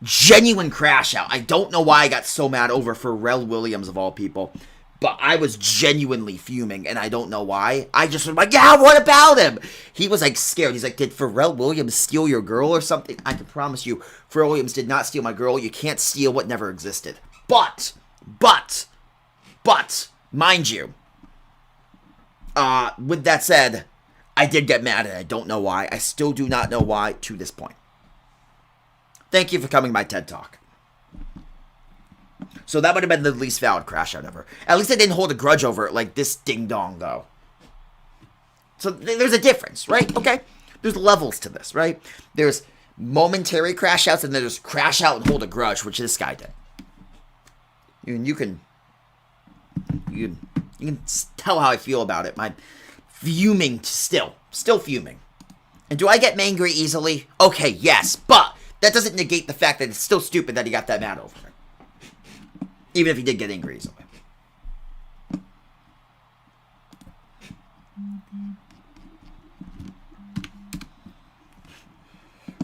Genuine crash out. I don't know why I got so mad over Pharrell Williams, of all people. But I was genuinely fuming, and I don't know why. I just was like, yeah, what about him? He was, like, scared. He's like, did Pharrell Williams steal your girl or something? I can promise you, Pharrell Williams did not steal my girl. You can't steal what never existed. But, mind you, with that said, I did get mad, and I don't know why. I still do not know why to this point. Thank you for coming to my TED Talk. So that would have been the least valid crash out ever. At least I didn't hold a grudge over it like this ding-dong, though. So there's a difference, right? Okay? There's levels to this, right? There's momentary crash outs, and then there's crash out and hold a grudge, which this guy did. You can tell how I feel about it. I'm fuming still fuming. And do I get angry easily? Okay, yes, but that doesn't negate the fact that it's still stupid that he got that mad over it. Even if he did get angry easily.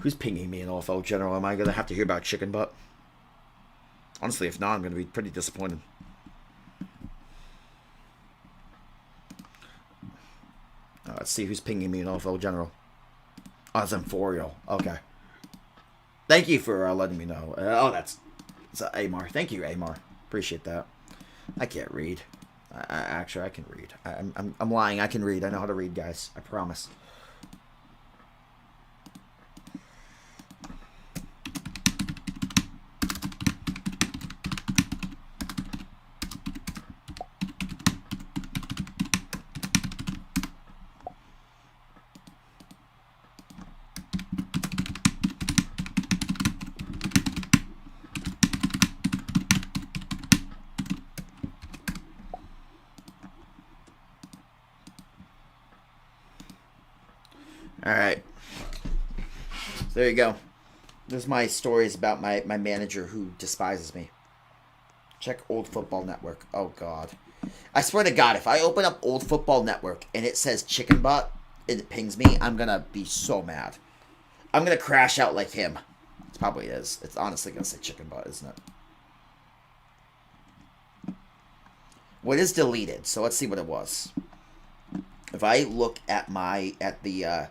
Who's pinging me in OFL General? Am I going to have to hear about chicken butt? Honestly, if not, I'm going to be pretty disappointed. Let's see who's pinging me in OFL General. Oh, it's Emphorio. Okay. Thank you for letting me know. It's Amar. Thank you, Amar. Appreciate that. I can't read. Actually, I can read. I'm lying. I can read. I know how to read, guys. I promise. Alright. So there you go. There's my stories about my manager who despises me. Check Old Football Network. Oh, God. I swear to God, if I open up Old Football Network and it says chicken butt and it pings me, I'm going to be so mad. I'm going to crash out like him. It probably is. It's honestly going to say chicken butt, isn't it? Well, it is deleted, so let's see what it was. If I look at the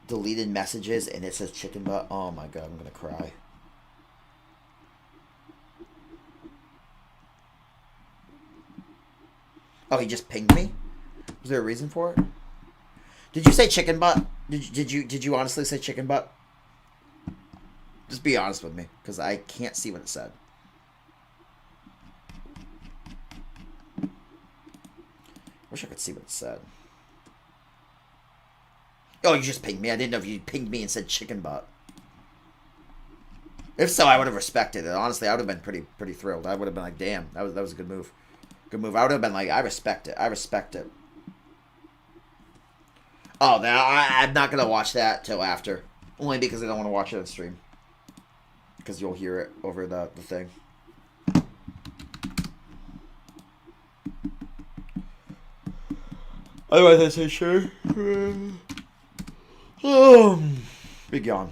deleted messages and it says chicken butt, oh my God, I'm gonna cry. Oh, he just pinged me? Was there a reason for it? Did you say chicken butt? Did you honestly say chicken butt? Just be honest with me, because I can't see what it said. Wish I could see what it said. Oh, you just pinged me. I didn't know if you pinged me and said chicken butt. If so, I would have respected it. Honestly, I would have been pretty thrilled. I would have been like, damn, that was a good move. Good move. I would have been like, I respect it. I respect it. Oh, now I'm not going to watch that till after. Only because I don't want to watch it on stream. Because you'll hear it over the thing. Otherwise, I say sure. Big yawn.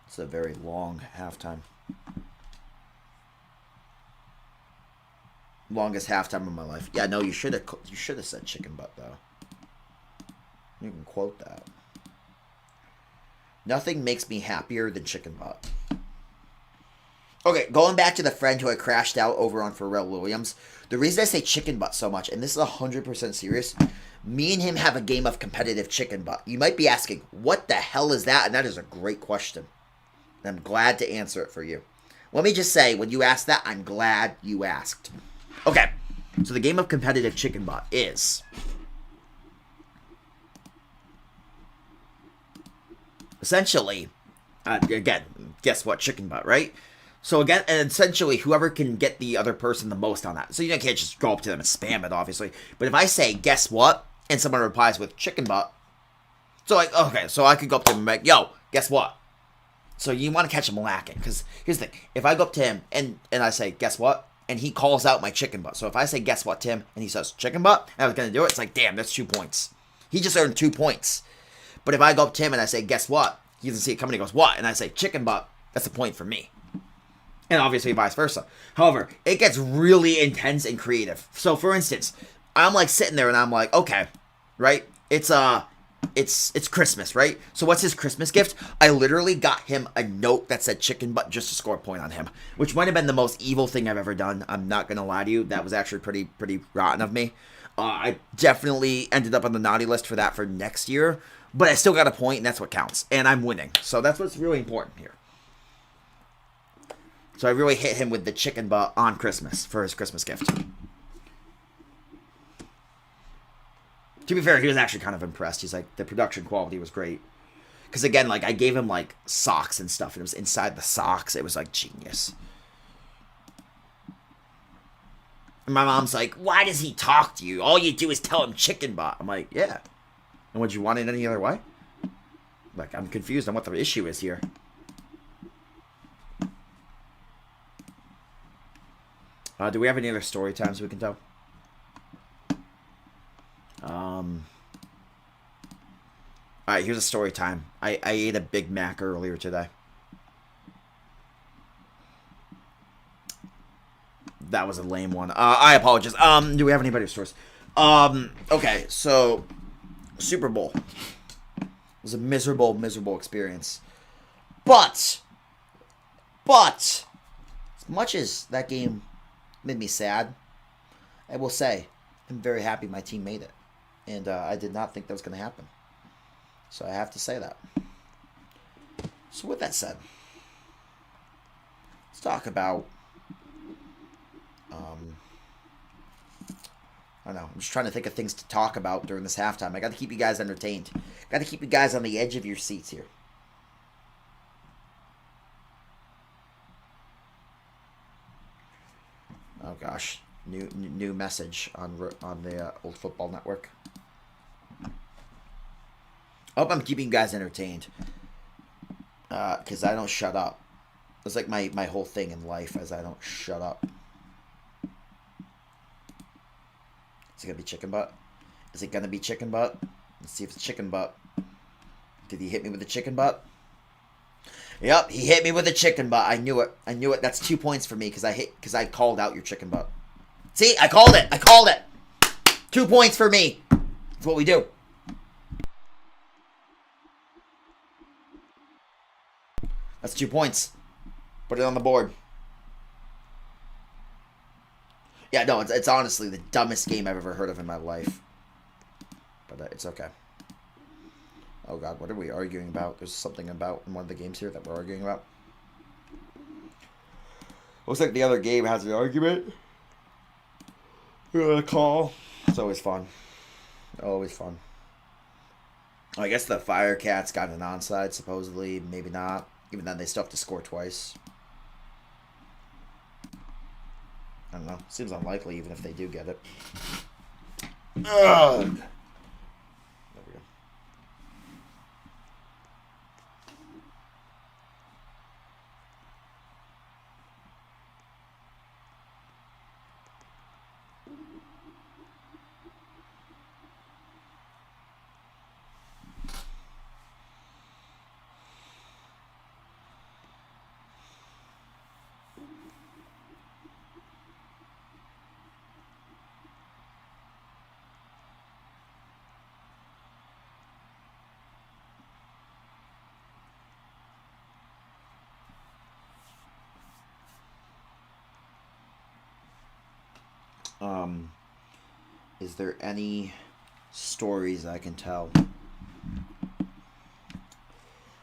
It's a very long halftime. Longest halftime of my life. Yeah, no, you should have said chicken butt though. You can quote that. Nothing makes me happier than chicken butt. Okay, going back to the friend who I crashed out over on Pharrell Williams. The reason I say chicken butt so much, and this is 100% serious, me and him have a game of competitive chicken butt. You might be asking, what the hell is that? And that is a great question. And I'm glad to answer it for you. Let me just say, when you asked that, I'm glad you asked. Okay, so the game of competitive chicken butt is... essentially, again, guess what? Chicken butt, right? So again, and essentially, whoever can get the other person the most on that. So you can't just go up to them and spam it, obviously. But if I say, guess what? And someone replies with chicken butt. So like, okay, so I could go up to him and be like, yo, guess what? So you want to catch him lacking. Because here's the thing. If I go up to him and I say, guess what? and he calls out my chicken butt. So if I say, guess what, Tim? And he says, chicken butt, and I was going to do it. It's like, damn, that's 2 points. He just earned 2 points. But if I go up to him and I say, guess what? He doesn't see it coming. He goes, what? And I say, chicken butt. That's a point for me. And obviously vice versa. However, it gets really intense and creative. So for instance, I'm like sitting there and I'm like, okay, right? It's Christmas, right? So what's his Christmas gift? I literally got him a note that said chicken butt just to score a point on him, which might have been the most evil thing I've ever done. I'm not gonna lie to you. That was actually pretty rotten of me. I definitely ended up on the naughty list for that for next year, but I still got a point, and that's what counts. And I'm winning, so that's what's really important here. So I really hit him with the chicken butt on Christmas for his Christmas gift. To be fair, he was actually kind of impressed. He's like, the production quality was great. Because again, like, I gave him like socks and stuff, and it was inside the socks. It was like genius. And my mom's like, why does he talk to you? All you do is tell him chicken butt. I'm like, yeah. And would you want it any other way? Like, I'm confused on what the issue is here. Do we have any other story times we can tell? Alright, here's a story time. I ate a Big Mac earlier today. That was a lame one. I apologize. Do we have any better stories? Okay, so Super Bowl. It was a miserable experience. But as much as that game made me sad, I will say I'm very happy my team made it. And I did not think that was going to happen. So I have to say that. So with that said, let's talk about, I don't know, I'm just trying to think of things to talk about during this halftime. I got to keep you guys entertained. Got to keep you guys on the edge of your seats here. Oh gosh, new message on the Old Football Network. I hope I'm keeping you guys entertained, because I don't shut up. It's like my whole thing in life, is I don't shut up. Is it gonna be chicken butt? Is it gonna be chicken butt? Let's see if it's chicken butt. Did he hit me with the chicken butt? Yep, he hit me with a chicken butt. I knew it. That's 2 points for me because I called out your chicken butt. See, I called it. 2 points for me. That's what we do. That's 2 points. Put it on the board. Yeah, no, it's honestly the dumbest game I've ever heard of in my life. But it's okay. Oh god, what are we arguing about? There's something about in one of the games here that we're arguing about. Looks like the other game has an argument. A call. It's always fun. Always fun. I guess the Firecats got an onside, supposedly. Maybe not. Even then, they still have to score twice. I don't know. Seems unlikely, even if they do get it. Ugh. Is there any stories I can tell? I'm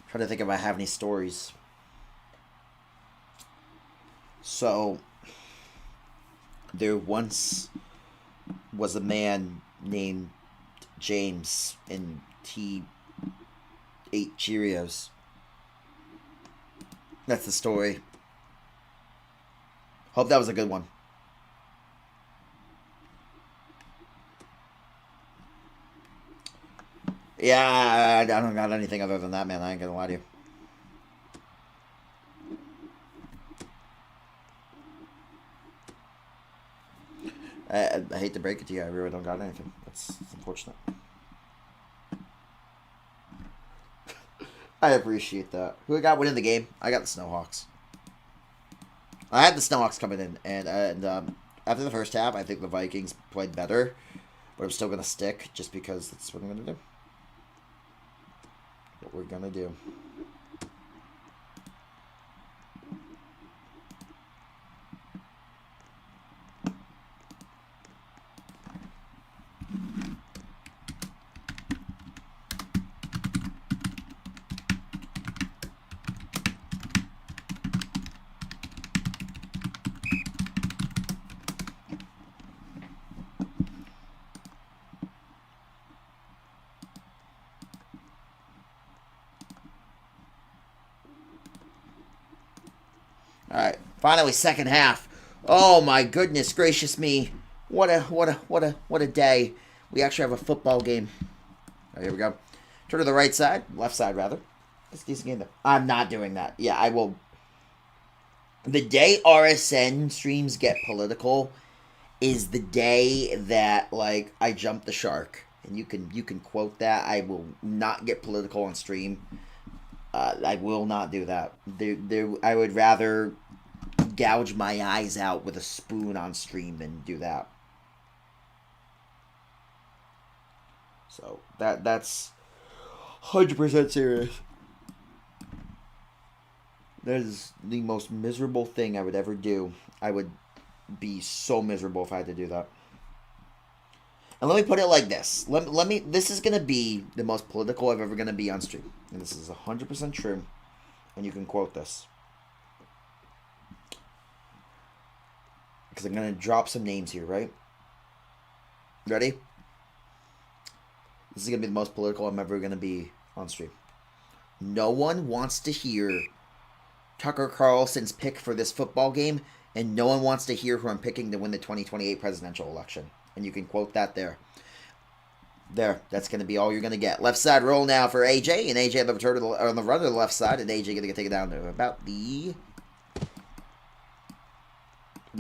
trying to think if I have any stories. So, there once was a man named James, and he ate Cheerios. That's the story. Hope that was a good one. Yeah, I don't got anything other than that, man. I ain't gonna lie to you. I hate to break it to you. I really don't got anything. That's unfortunate. I appreciate that. Who got winning the game? I got the Snowhawks. I had the Snowhawks coming in, and after the first half, I think the Vikings played better, but I'm still gonna stick just because that's what I'm gonna do. What we're gonna do. All right, finally, second half. Oh my goodness gracious me! What a day! We actually have a football game. All right, here we go. Turn to the right side, left side rather. It's a decent game though. I'm not doing that. Yeah, I will. The day RSN streams get political is the day that like I jump the shark, and you can quote that. I will not get political on stream. I will not do that. I would rather gouge my eyes out with a spoon on stream than do that. So that's 100% serious. That is the most miserable thing I would ever do. I would be so miserable if I had to do that. And let me put it like this. Let me. This is going to be the most political I've ever going to be on stream. And this is 100% true. And you can quote this. Because I'm going to drop some names here, right? Ready? This is going to be the most political I'm ever going to be on stream. No one wants to hear Tucker Carlson's pick for this football game. And no one wants to hear who I'm picking to win the 2028 presidential election. And you can quote that there. There. That's going to be all you're going to get. Left side roll now for AJ. And AJ on the return on the run to the left side. And AJ going to take it down to about the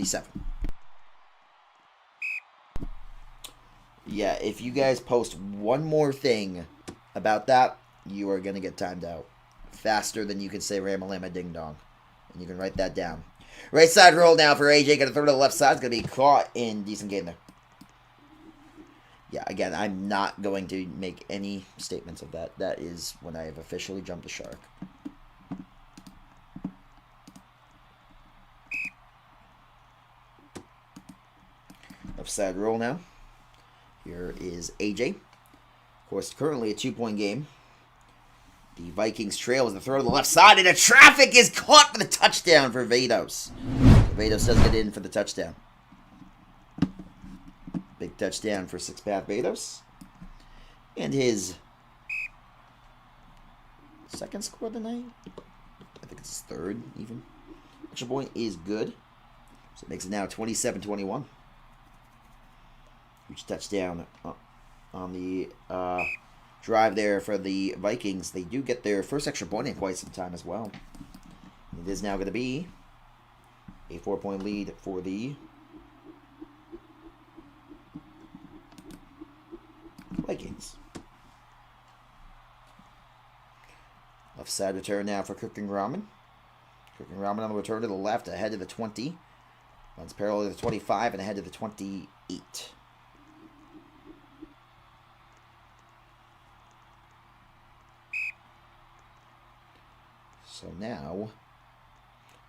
7. Yeah, if you guys post one more thing about that, you are going to get timed out. Faster than you can say Ramalama Ding Dong. And you can write that down. Right side roll now for AJ. Going to throw to the left side. It's going to be caught in decent game there. Yeah, again, I'm not going to make any statements of that. That is when I have officially jumped the shark. Left side roll now. Here is AJ. Of course, currently a 2-point game. The Vikings trail as the throw to the left side, and the traffic is caught for the touchdown for Vados. Vados does get in for the touchdown. Big touchdown for 6-path Vados. And his second score of the night. I think it's his third, even. Extra point is good. So it makes it now 27-21. Huge touchdown on the drive there for the Vikings. They do get their first extra point in quite some time as well. It is now going to be a 4-point lead for the Vikings. Left side return now for Cooking Ramen. Cooking Ramen on the return to the left, ahead of the 20. Runs parallel to the 25 and ahead of the 28. So now,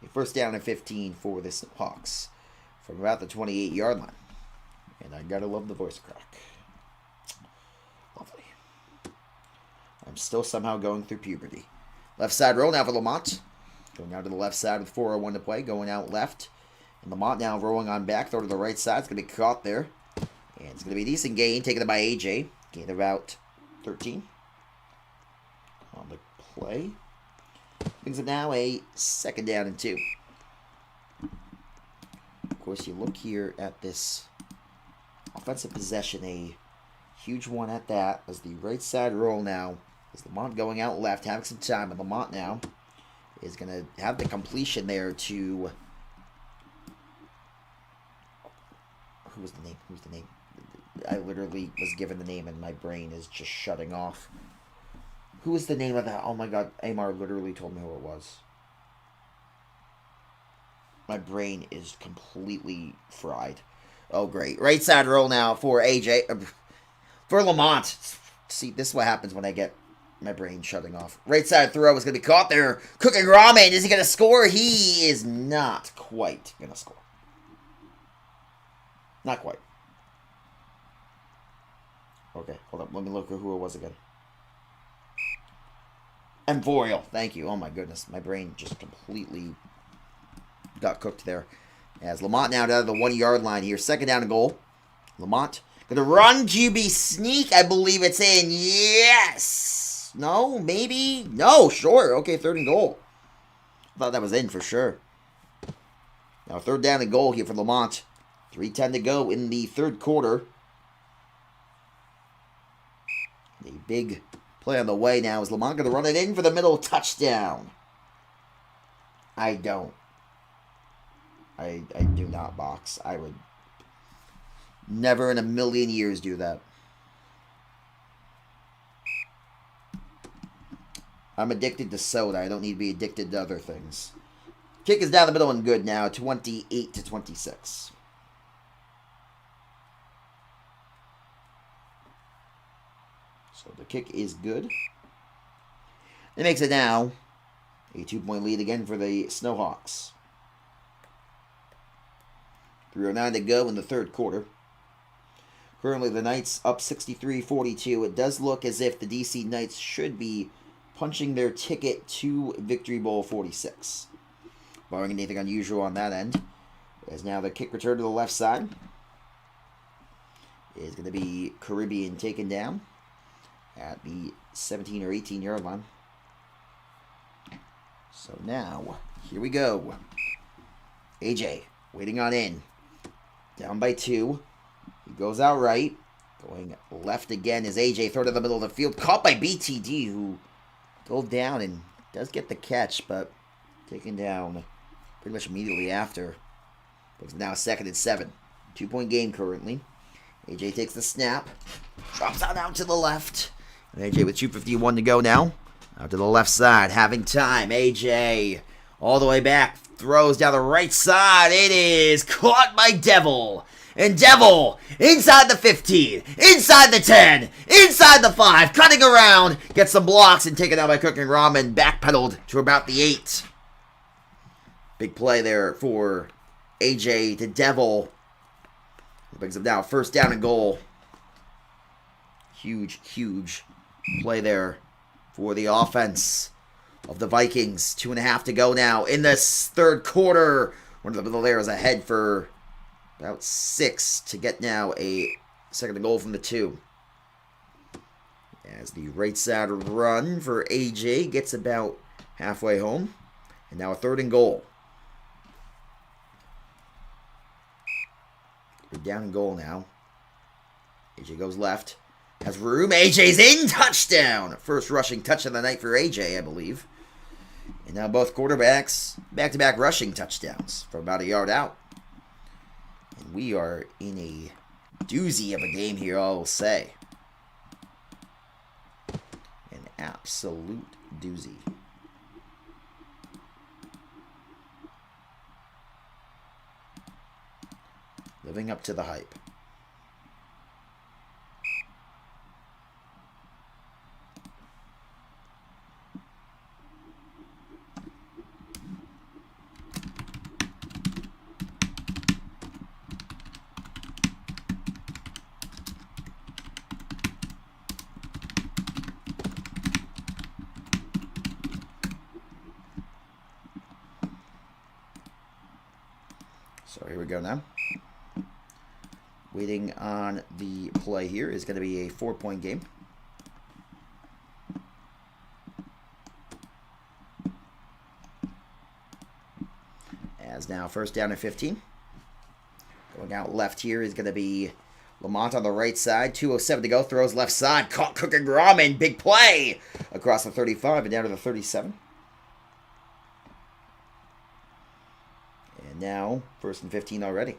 a first down and 15 for the Snowhawks from about the 28-yard line. And I gotta love the voice crack. Lovely. I'm still somehow going through puberty. Left side roll now for Lamont. Going out to the left side with 4:01 to play. Going out left. And Lamont now rolling on back. Throw to the right side. It's going to be caught there. And it's going to be a decent gain. Taken by AJ. Gain about 13. On the play. Brings it now a 2nd down and 2. Of course, you look here at this offensive possession. A huge one at that. As the right side roll now. Is Lamont going out left. Having some time. And Lamont now is going to have the completion there to Who was the name? Who's the name? I literally was given the name and my brain is just shutting off. Who was the name of that? Oh my god, Amar literally told me who it was. My brain is completely fried. Oh, great. Right side roll now for AJ. For Lamont. See, this is what happens when I get my brain shutting off. Right side throw is going to be caught there. Cooking ramen. Is he going to score? He is not quite going to score. Not quite. Okay, hold up. Let me look at who it was again. And Vryllion. Thank you. Oh my goodness. My brain just completely got cooked there. As Lamont now down to the 1-yard line here. Second down and goal. Lamont going to run QB sneak. I believe it's in. Yes. No, maybe. No, sure. Okay, third and goal. I thought that was in for sure. Now third down and goal here for Lamont. 3:10 to go in the third quarter. A big play on the way now. Is Lamont going to run it in for the middle touchdown? I don't. I do not box. I would never in a million years do that. I'm addicted to soda. I don't need to be addicted to other things. Kick is down the middle and good now. 28-26. So the kick is good. It makes it now a 2-point lead again for the Snowhawks. 3:09 to go in the third quarter. Currently the Knights up 63-42. It does look as if the DC Knights should be punching their ticket to Victory Bowl 46. Barring anything unusual on that end. As now the kick return to the left side is going to be Caribbean taken down at the 17 or 18-yard line. So now, here we go. AJ waiting on in. Down by 2. He goes out right. Going left again is AJ. Throw to the middle of the field. Caught by BTD, who goes down and does get the catch, but taken down pretty much immediately after. It's now 2nd and 7. 2-point game currently. AJ takes the snap. Drops out to the left. And AJ with 2:51 to go now. Out to the left side. Having time. AJ all the way back. Throws down the right side. It is caught by Devil. And Devil inside the 15. Inside the 10. Inside the 5. Cutting around. Gets some blocks and taken out by Cooking Ramen. Backpedaled to about the 8. Big play there for AJ to Devil. Brings him down. First down and goal. Huge, huge play there for the offense of the Vikings. 2.5 to go now in this third quarter. One of the middle there is ahead for about 6 to get now a second and goal from the 2. As the right side run for AJ gets about halfway home. And now a third and goal. We're down and goal now. AJ goes left. Has room. AJ's in. Touchdown. First rushing touch of the night for AJ, I believe. And now both quarterbacks back-to-back rushing touchdowns from about a yard out. And we are in a doozy of a game here, I will say. An absolute doozy. Living up to the hype. So here we go now. Waiting on the play here is going to be a 4-point game. As now first down and 15. Going out left here is going to be Lamont on the right side. 2:07 to go. Throws left side. Caught Cooking Ramen. Big play across the 35 and down to the 37. And now first and 15 already.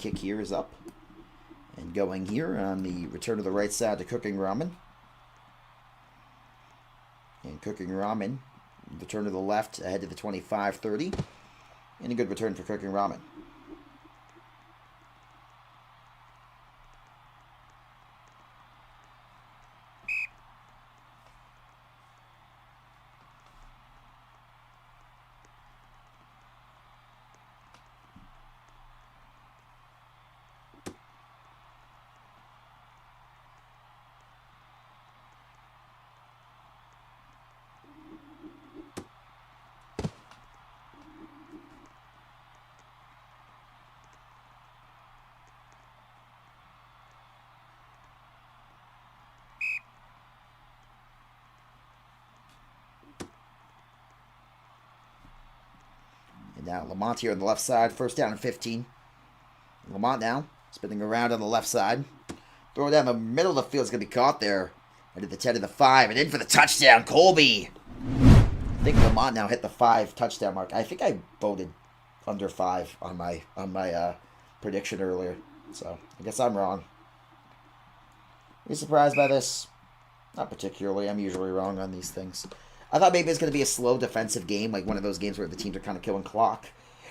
kick here is up. And going here on the return to the right side to Cooking Ramen. And Cooking Ramen, return to the left ahead to the 25-30. And a good return for Cooking Ramen. And now Lamont here on the left side. First down and 15. Lamont now spinning around on the left side. Throw it down the middle of the field is going to be caught there. Into the 10 to the 5. And in for the touchdown, Colby. I think Lamont now hit the 5 touchdown mark. I think I voted under 5 on my prediction earlier. So I guess I'm wrong. Are you surprised by this? Not particularly. I'm usually wrong on these things. I thought maybe it's going to be a slow defensive game, like one of those games where the teams are kind of killing clock.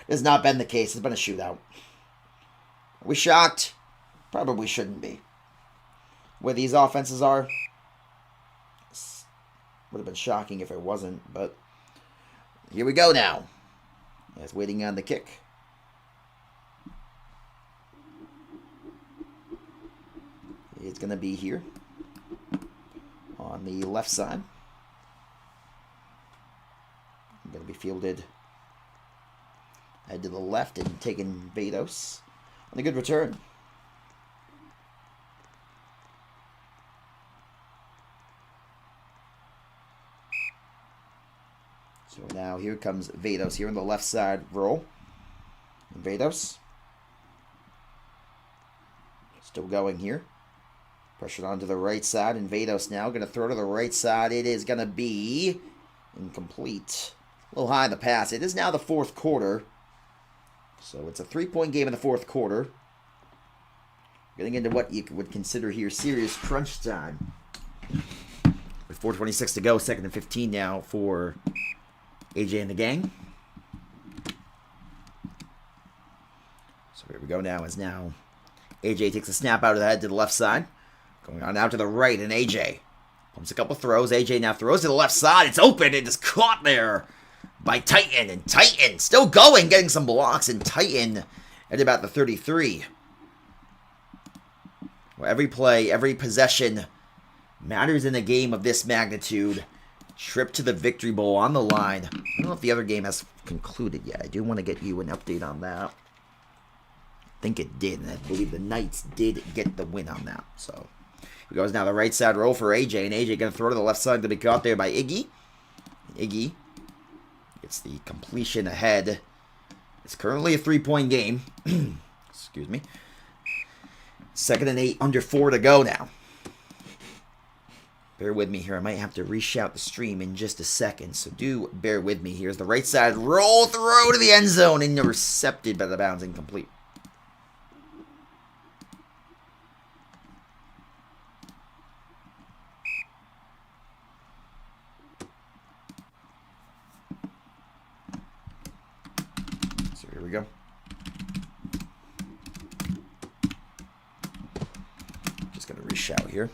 It has not been the case. It's been a shootout. Are we shocked? Probably shouldn't be. Where these offenses are, would have been shocking if it wasn't, but here we go now. It's waiting on the kick. It's going to be here on the left side. Going to be fielded head to the left and taking Vados on a good return. So now here comes Vados here on the left side roll. And Vados still going here. Pressured onto the right side, and Vados now going to throw to the right side. It is going to be incomplete. A little high in the pass. It is now the fourth quarter. So it's a 3-point game in the fourth quarter. Getting into what you would consider here serious crunch time. With 4:26 to go, 2nd and 15 now for AJ and the gang. So here we go now as now AJ takes a snap out of the head to the left side. Going on out to the right, and AJ pumps a couple throws. AJ now throws to the left side. It's open. It is caught there by Titan, and Titan still going, getting some blocks, and Titan at about the 33. Well, every play, every possession matters in a game of this magnitude. Trip to the Victory Bowl on the line. I don't know if the other game has concluded yet. I do want to get you an update on that. I think it did, and I believe the Knights did get the win on that. So it goes now the right side roll for AJ, and AJ going to throw to the left side to be caught there by Iggy. And Iggy gets the completion ahead. It's currently a 3-point game. Excuse me. 2nd and 8, under 4 to go now. Bear with me here. I might have to reshout the stream in just a second, so do bear with me. Here's the right side roll, throw to the end zone, and intercepted by the bounds, incomplete. So here we go. Just gonna reshout here.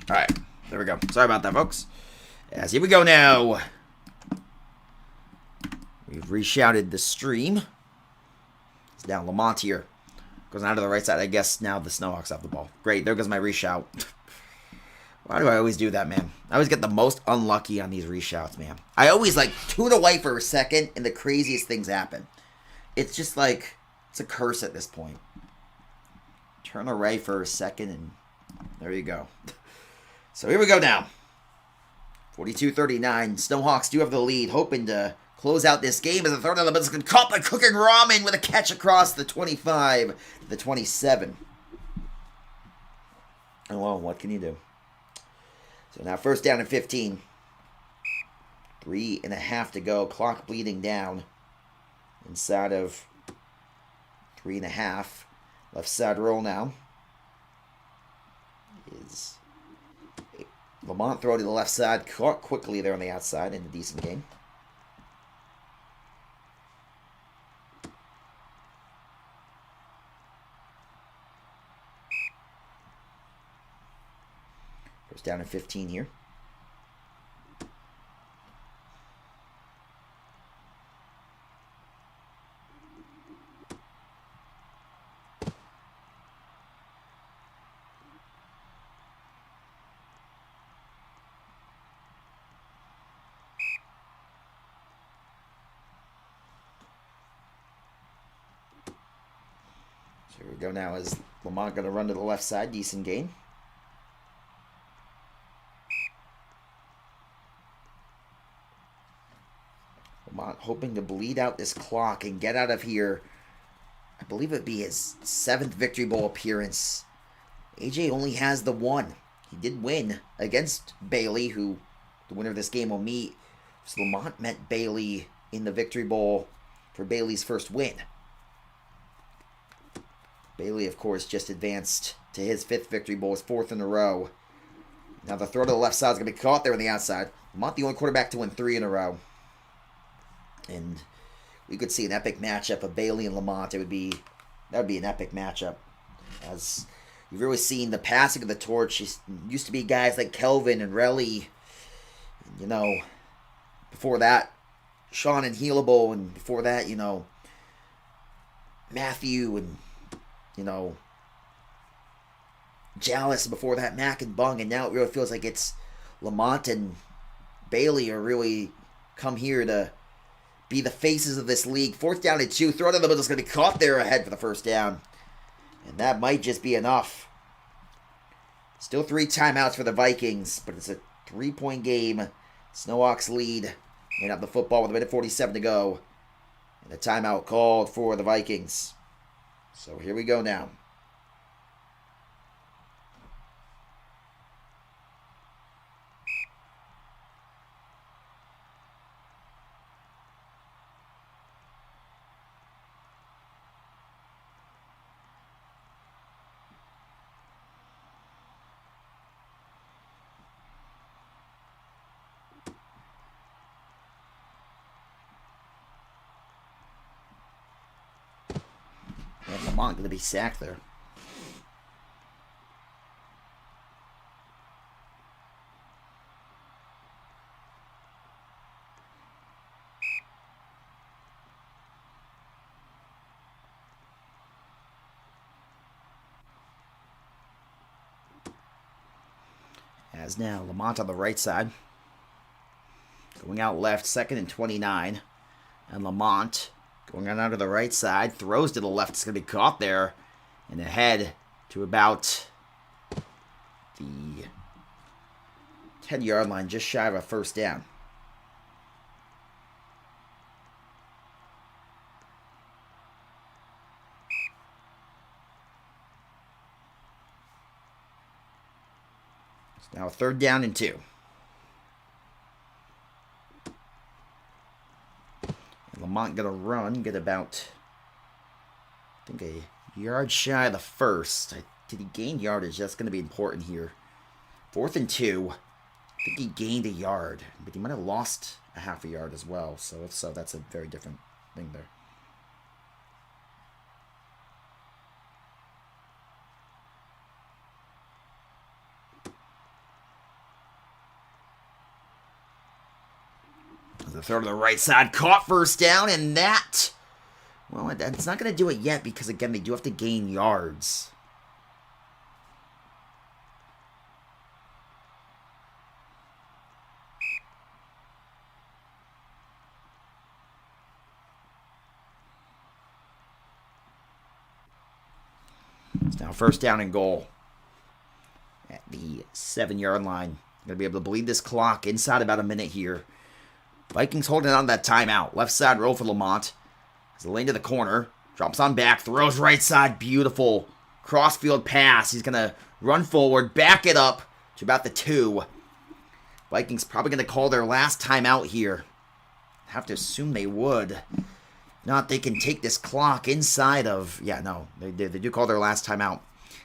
Alright, there we go. Sorry about that, folks. As here we go now. We've reshouted the stream. It's now Lamont here. Goes out to the right side. I guess now the Snowhawks have the ball. Great, there goes my reshout. Why do I always do that, man? I always get the most unlucky on these reshouts, man. I always, like, tune away for a second, and the craziest things happen. It's just like, it's a curse at this point. Turn away for a second, and there you go. So here we go now. 42-39. Snowhawks do have the lead, hoping to close out this game as the third element is caught by cooking ramen with a catch across the 25 to the 27. Oh, well, what can you do? So now first down and 15. 3.5 to go. Clock bleeding down. Inside of 3.5. Left side roll now. Is Lamont throw to the left side. Caught quickly there on the outside in a decent game. First down and 15 here. So here we go now. Is Lamont going to run to the left side? Decent gain. Lamont hoping to bleed out this clock and get out of here. I believe it would be his 7th Victory Bowl appearance. AJ only has the 1. He did win against Bailey, who the winner of this game will meet. So Lamont met Bailey in the Victory Bowl for Bailey's first win. Bailey, of course, just advanced to his 5th Victory Bowl, his 4th in a row. Now the throw to the left side is going to be caught there on the outside. Lamont, the only quarterback to win 3 in a row. And we could see an epic matchup of Bailey and Lamont. That would be an epic matchup. As you've really seen the passing of the torch. It used to be guys like Kelvin and Relly. You know, before that, Sean and Healable. And before that, you know, Matthew and, you know, Jalis. And before that, Mac and Bung. And now it really feels like it's Lamont and Bailey are really come here to be the faces of this league. 4th down and 2. Throw to the middle is going to be caught there ahead for the first down. And that might just be enough. Still 3 timeouts for the Vikings, but it's a 3-point game. Snowhawks lead. Made up the football with a minute 47 to go. And a timeout called for the Vikings. So here we go now. And Lamont going to be sacked there. As now Lamont on the right side. Going out left, 2nd and 29. And Lamont going on out to the right side, throws to the left. It's going to be caught there and ahead to about the 10-yard line, just shy of a first down. It's now 3rd down and 2. Lamont going to run, get about, I think, a yard shy of the first. Did he gain yardage? That's going to be important here. 4th and 2. I think he gained a yard, but he might have lost a half a yard as well. So if so, that's a very different thing there. The throw to the right side, caught, first down, and that, well, it's not going to do it yet because, again, they do have to gain yards. It's now 1st down and goal at the 7-yard line. Going to be able to bleed this clock inside about a minute here. Vikings holding on to that timeout. Left side roll for Lamont. He's the lane to the corner. Drops on back. Throws right side. Beautiful crossfield pass. He's going to run forward. Back it up to about the 2. Vikings probably going to call their last timeout here. Have to assume they would. Not they can take this clock inside of... Yeah, no. They do call their last timeout.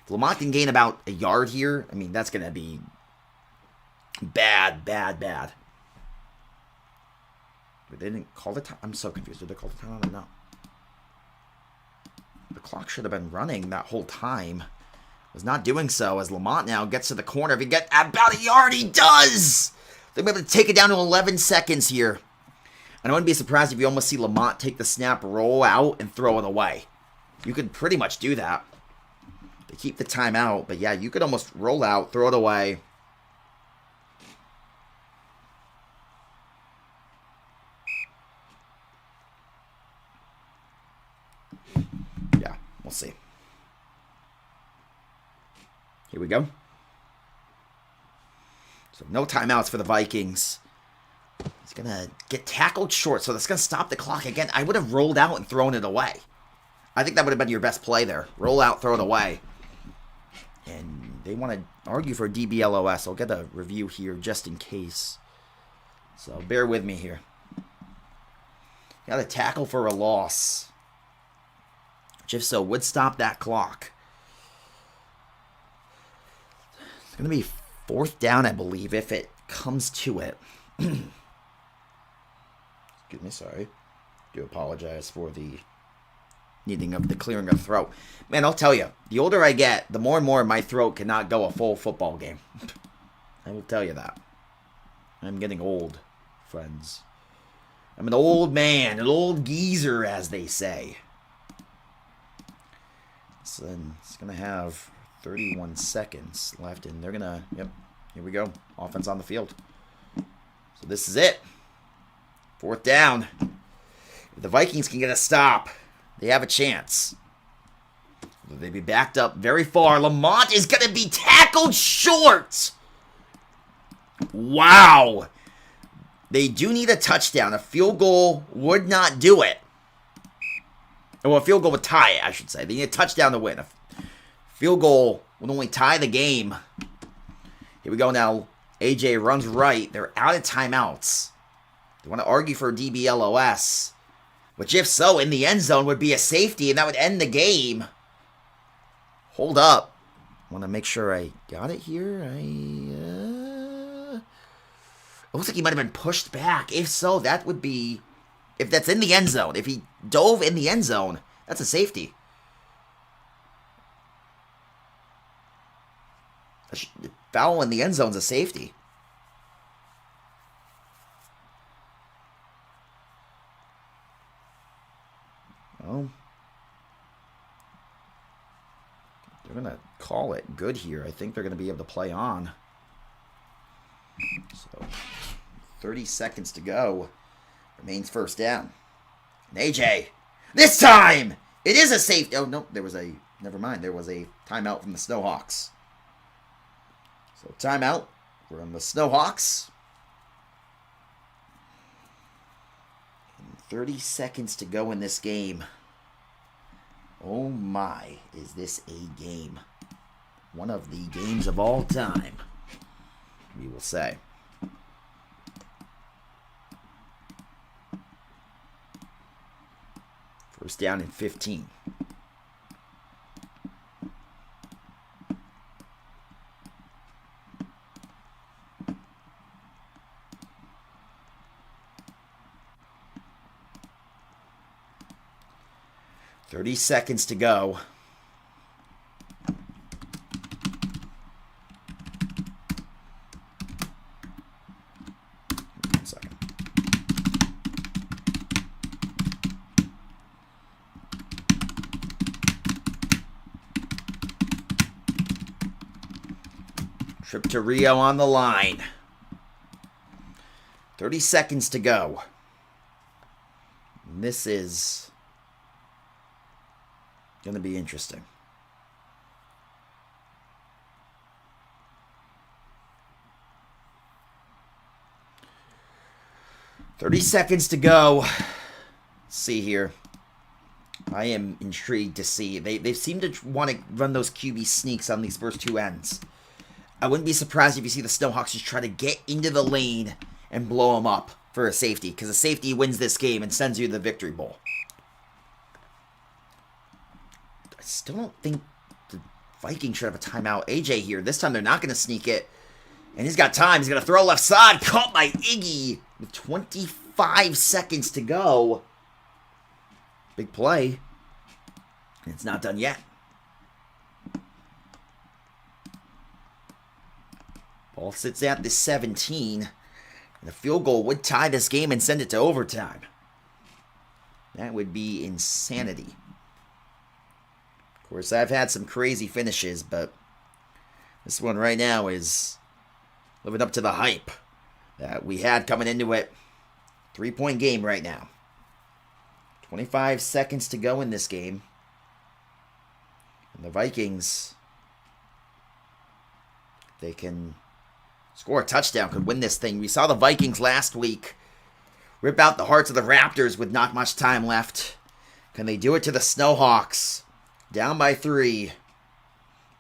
If Lamont can gain about a yard here, I mean, that's going to be bad, bad, bad. But they didn't call the time. I'm so confused. Did they call the time? I don't know. The clock should have been running that whole time. Was not doing so as Lamont now gets to the corner. If he gets about a yard, he does! They're able to take it down to 11 seconds here. And I wouldn't be surprised if you almost see Lamont take the snap, roll out, and throw it away. You could pretty much do that. They keep the timeout, but yeah, you could almost roll out, throw it away. Yeah, we'll see. Here we go. So no timeouts for the Vikings. He's going to get tackled short, so that's going to stop the clock again. I would have rolled out and thrown it away. I think that would have been your best play there. Roll out, throw it away. And they want to argue for DBLOS. I'll get a review here just in case. So bear with me here. Got a tackle for a loss. Which if so would stop that clock. It's going to be 4th down, I believe, if it comes to it. Excuse me, sorry. Do apologize for the needing of the clearing of the throat. Man, I'll tell you, the older I get, the more and more my throat cannot go a full football game. I will tell you that. I'm getting old, friends. I'm an old man, an old geezer, as they say. So then it's going to have 31 seconds left, and they're going to, yep, here we go. Offense on the field. So this is it. 4th down. If the Vikings can get a stop, they have a chance. Will they be backed up very far? Lamont is going to be tackled short. Wow. They do need a touchdown. A field goal would not do it. Well, a field goal would tie it, I should say. They need a touchdown to win. A field goal would only tie the game. Here we go now. AJ runs right. They're out of timeouts. They want to argue for DBLOS. Which, if so, in the end zone would be a safety, and that would end the game. Hold up. I want to make sure I got it here. It looks like he might have been pushed back. If so, that would be... If that's in the end zone, if he dove in the end zone, that's a safety. Foul in the end zone is a safety. Well, they're going to call it good here. I think they're going to be able to play on. So, 30 seconds to go. Remains 1st down. And AJ, this time, it is a safety. Oh, no, there was a, never mind. There was a timeout from the Snowhawks. So, timeout from the Snowhawks. And 30 seconds to go in this game. Oh my, is this a game? One of the games of all time, we will say. First down and 15. Thirty seconds to go. One second. Trip to Rio on the line. 30 seconds to go. And this is going to be interesting. 30 seconds to go. Let's see here. I am intrigued to see. They seem to want to run those QB sneaks on these first two ends. I wouldn't be surprised if you see the Snowhawks just try to get into the lane and blow them up for a safety, because a safety wins this game and sends you to the Victory Bowl. I still don't think the Vikings should have a timeout. AJ here. This time they're not going to sneak it. And he's got time. He's going to throw left side. Caught by Iggy with 25 seconds to go. Big play. And it's not done yet. Ball sits at the 17. And a field goal would tie this game and send it to overtime. That would be insanity. Of course, I've had some crazy finishes, but this one right now is living up to the hype that we had coming into it. 3-point game right now. 25 seconds to go in this game. And the Vikings, they can score a touchdown, could win this thing. We saw the Vikings last week rip out the hearts of the Raptors with not much time left. Can they do it to the Snowhawks? Down by 3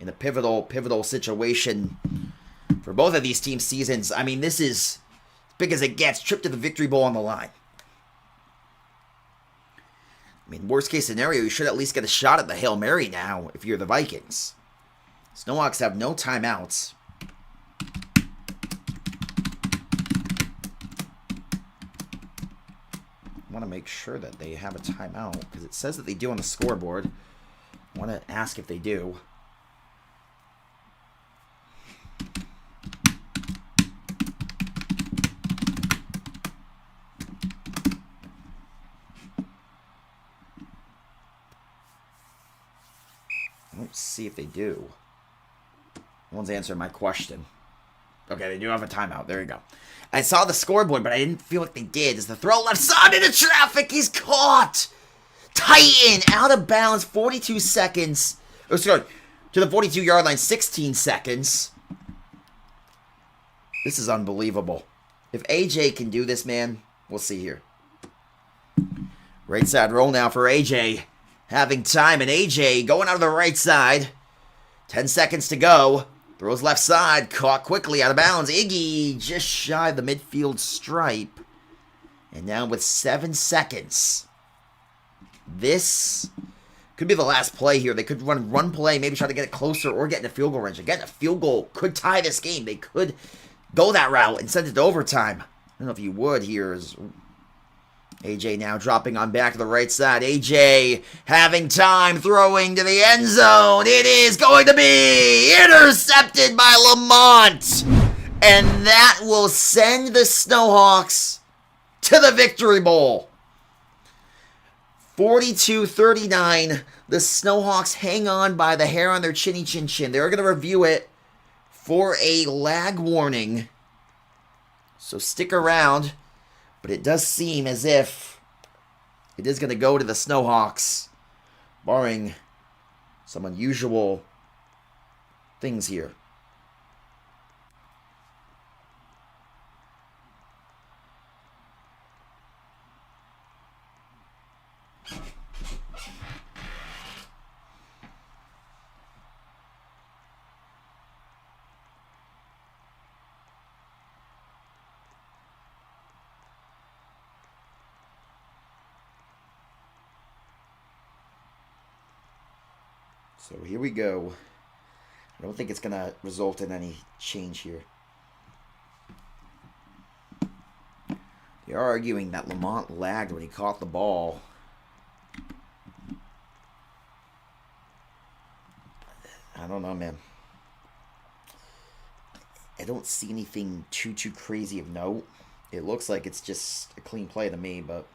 in a pivotal situation for both of these teams' seasons. I mean, this is as big as it gets. Trip to the Victory Bowl on the line. I mean, worst case scenario, you should at least get a shot at the Hail Mary now if you're the Vikings. Snowhawks have no timeouts. I want to make sure that they have a timeout because it says that they do on the scoreboard. I want to ask if they do. I don't see if they do. No one's answering my question. Okay, they do have a timeout. There you go. I saw the scoreboard, but I didn't feel like they did. As the throw left side into traffic, he's caught. Titan out of bounds, 42 seconds. Oh, sorry, to the 42-yard line, 16 seconds. This is unbelievable. If AJ can do this, man, we'll see here. Right side roll now for AJ. Having time, and AJ going out of the right side. 10 seconds to go. Throws left side, caught quickly out of bounds. Iggy just shy of the midfield stripe. And now with 7 seconds. This could be the last play here. They could run play, maybe try to get it closer or get in a field goal range. Again, a field goal could tie this game. They could go that route and send it to overtime. I don't know if you would here. Is AJ now dropping on back to the right side. AJ having time, throwing to the end zone. It is going to be intercepted by Lamont. And that will send the Snowhawks to the Victory Bowl. 42-39. The Snowhawks hang on by the hair on their chinny chin chin. They're going to review it for a lag warning. So stick around. But it does seem as if it is going to go to the Snowhawks, barring some unusual things here. So here we go. I don't think it's going to result in any change here. They are arguing that Lamont lagged when he caught the ball. I don't know, man. I don't see anything too crazy of note. It looks like it's just a clean play to me, but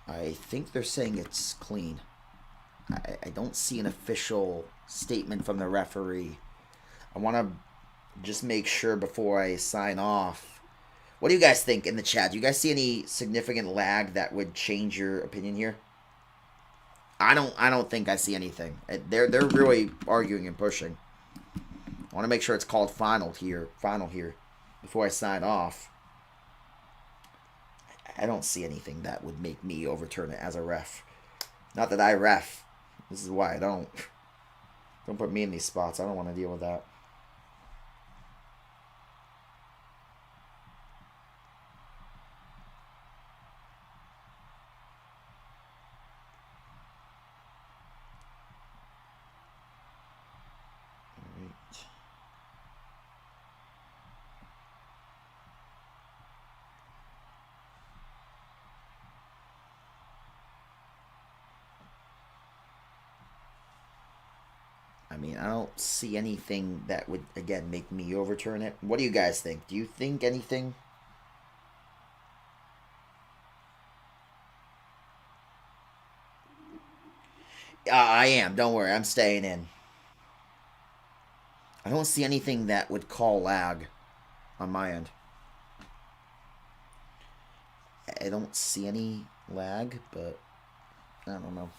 I think they're saying it's clean. I don't see an official statement from the referee. I want to just make sure before I sign off. What do you guys think in the chat? Do you guys see any significant lag that would change your opinion here? I don't think I see anything. They're really arguing and pushing. I want to make sure it's called final here before I sign off. I don't see anything that would make me overturn it as a ref. Not that I ref. This is why I don't. Don't put me in these spots. I don't want to deal with that. I mean, I don't see anything that would, again, make me overturn it. What do you guys think? Do you think anything? I am. Don't worry. I'm staying in. I don't see anything that would call lag on my end. I don't see any lag, but I don't know.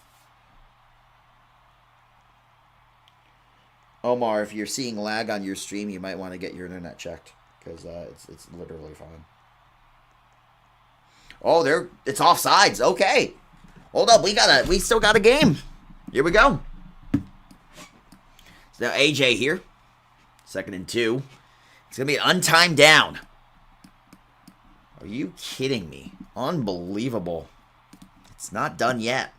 Omar, if you're seeing lag on your stream, you might want to get your internet checked, because it's literally fine. Oh, it's offsides. Okay, hold up, we still got a game. Here we go. So now AJ here, 2nd and 2. It's gonna be an untimed down. Are you kidding me? Unbelievable. It's not done yet.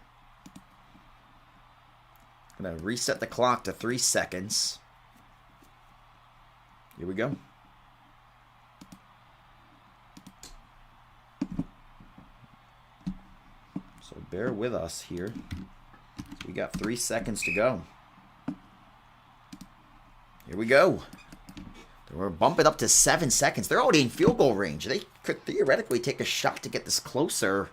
I'm gonna reset the clock to 3 seconds. Here we go. So bear with us here. We got 3 seconds to go. Here we go. We're bumping up to 7 seconds. They're already in field goal range. They could theoretically take a shot to get this closer.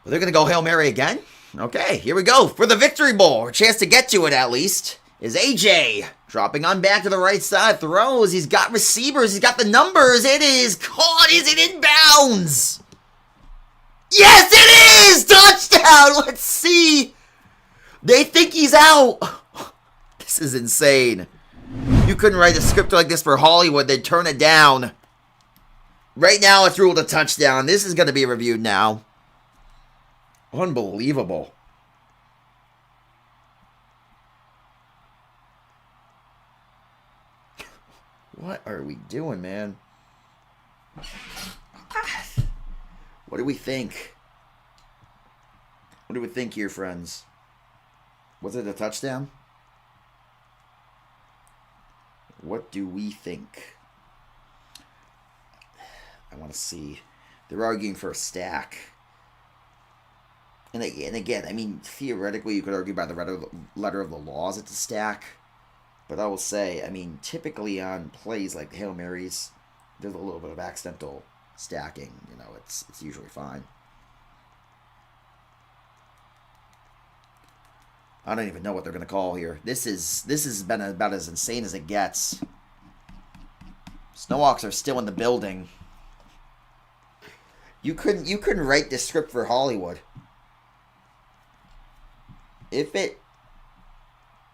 But they're gonna go Hail Mary again. Okay, here we go for the Victory Bowl. A chance to get to it at least. Is AJ dropping on back to the right side. Throws. He's got receivers. He's got the numbers. It is caught. Is it in bounds? Yes, it is! Touchdown! Let's see. They think he's out. This is insane. You couldn't write a script like this for Hollywood. They'd turn it down. Right now, it's ruled a touchdown. This is going to be reviewed now. Unbelievable. What are we doing, man? What do we think? What do we think here, friends? Was it a touchdown? What do we think? I want to see. They're arguing for a stack. And again, I mean, theoretically, you could argue by the letter of the laws it's a stack. But I will say, I mean, typically on plays like the Hail Marys, there's a little bit of accidental stacking. You know, it's usually fine. I don't even know what they're going to call here. This has been about as insane as it gets. Snowhawks are still in the building. You couldn't write this script for Hollywood. If it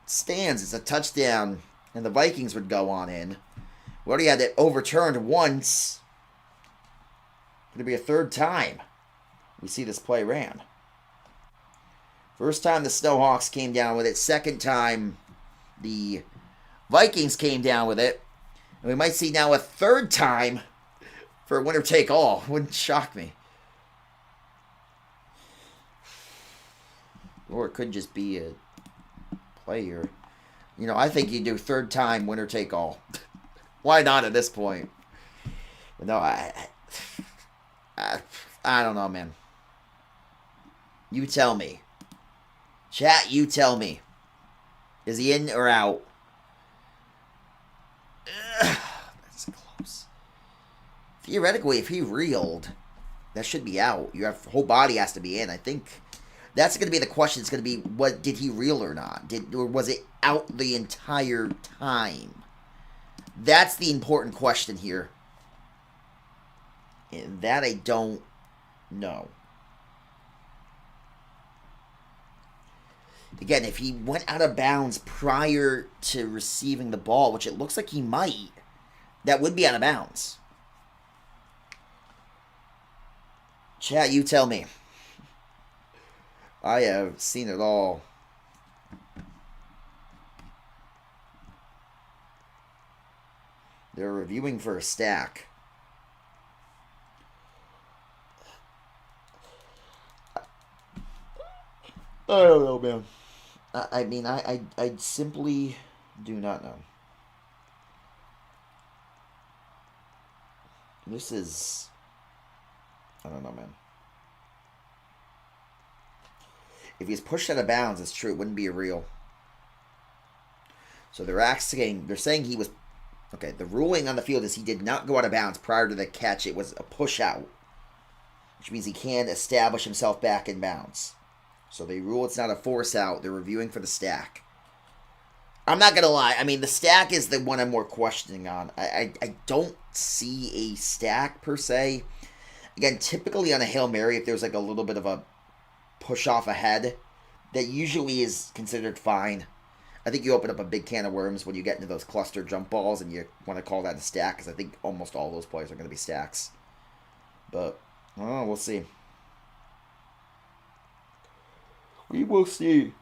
stands, it's a touchdown, and the Vikings would go on in. We already had it overturned once. It'll be a 3rd time we see this play ran. First time the Snowhawks came down with it. 2nd time the Vikings came down with it. And we might see now a 3rd time for winner take all. Wouldn't shock me. Or it could just be a player. You know, I think you do 3rd time winner take all. Why not at this point? But no, I don't know, man. You tell me. Chat, you tell me. Is he in or out? That's close. Theoretically, if he reeled, that should be out. Your whole body has to be in. I think that's going to be the question. It's going to be, what did he reel or not? Or was it out the entire time? That's the important question here. And that I don't know. Again, if he went out of bounds prior to receiving the ball, which it looks like he might, that would be out of bounds. Chat, you tell me. I have seen it all. They're reviewing for a stack. I don't know, man. I mean, I simply do not know. This is... I don't know, man. If he's pushed out of bounds, it's true. It wouldn't be a reel. So they're saying he was... Okay, the ruling on the field is he did not go out of bounds prior to the catch. It was a push out, which means he can't establish himself back in bounds. So they rule it's not a force out. They're reviewing for the stack. I'm not going to lie. I mean, the stack is the one I'm more questioning on. I don't see a stack per se. Again, typically on a Hail Mary, if there's like a little bit of a push off ahead, that usually is considered fine. I think you open up a big can of worms when you get into those cluster jump balls and you want to call that a stack, because I think almost all those plays are going to be stacks. But, oh, we'll see. We will see.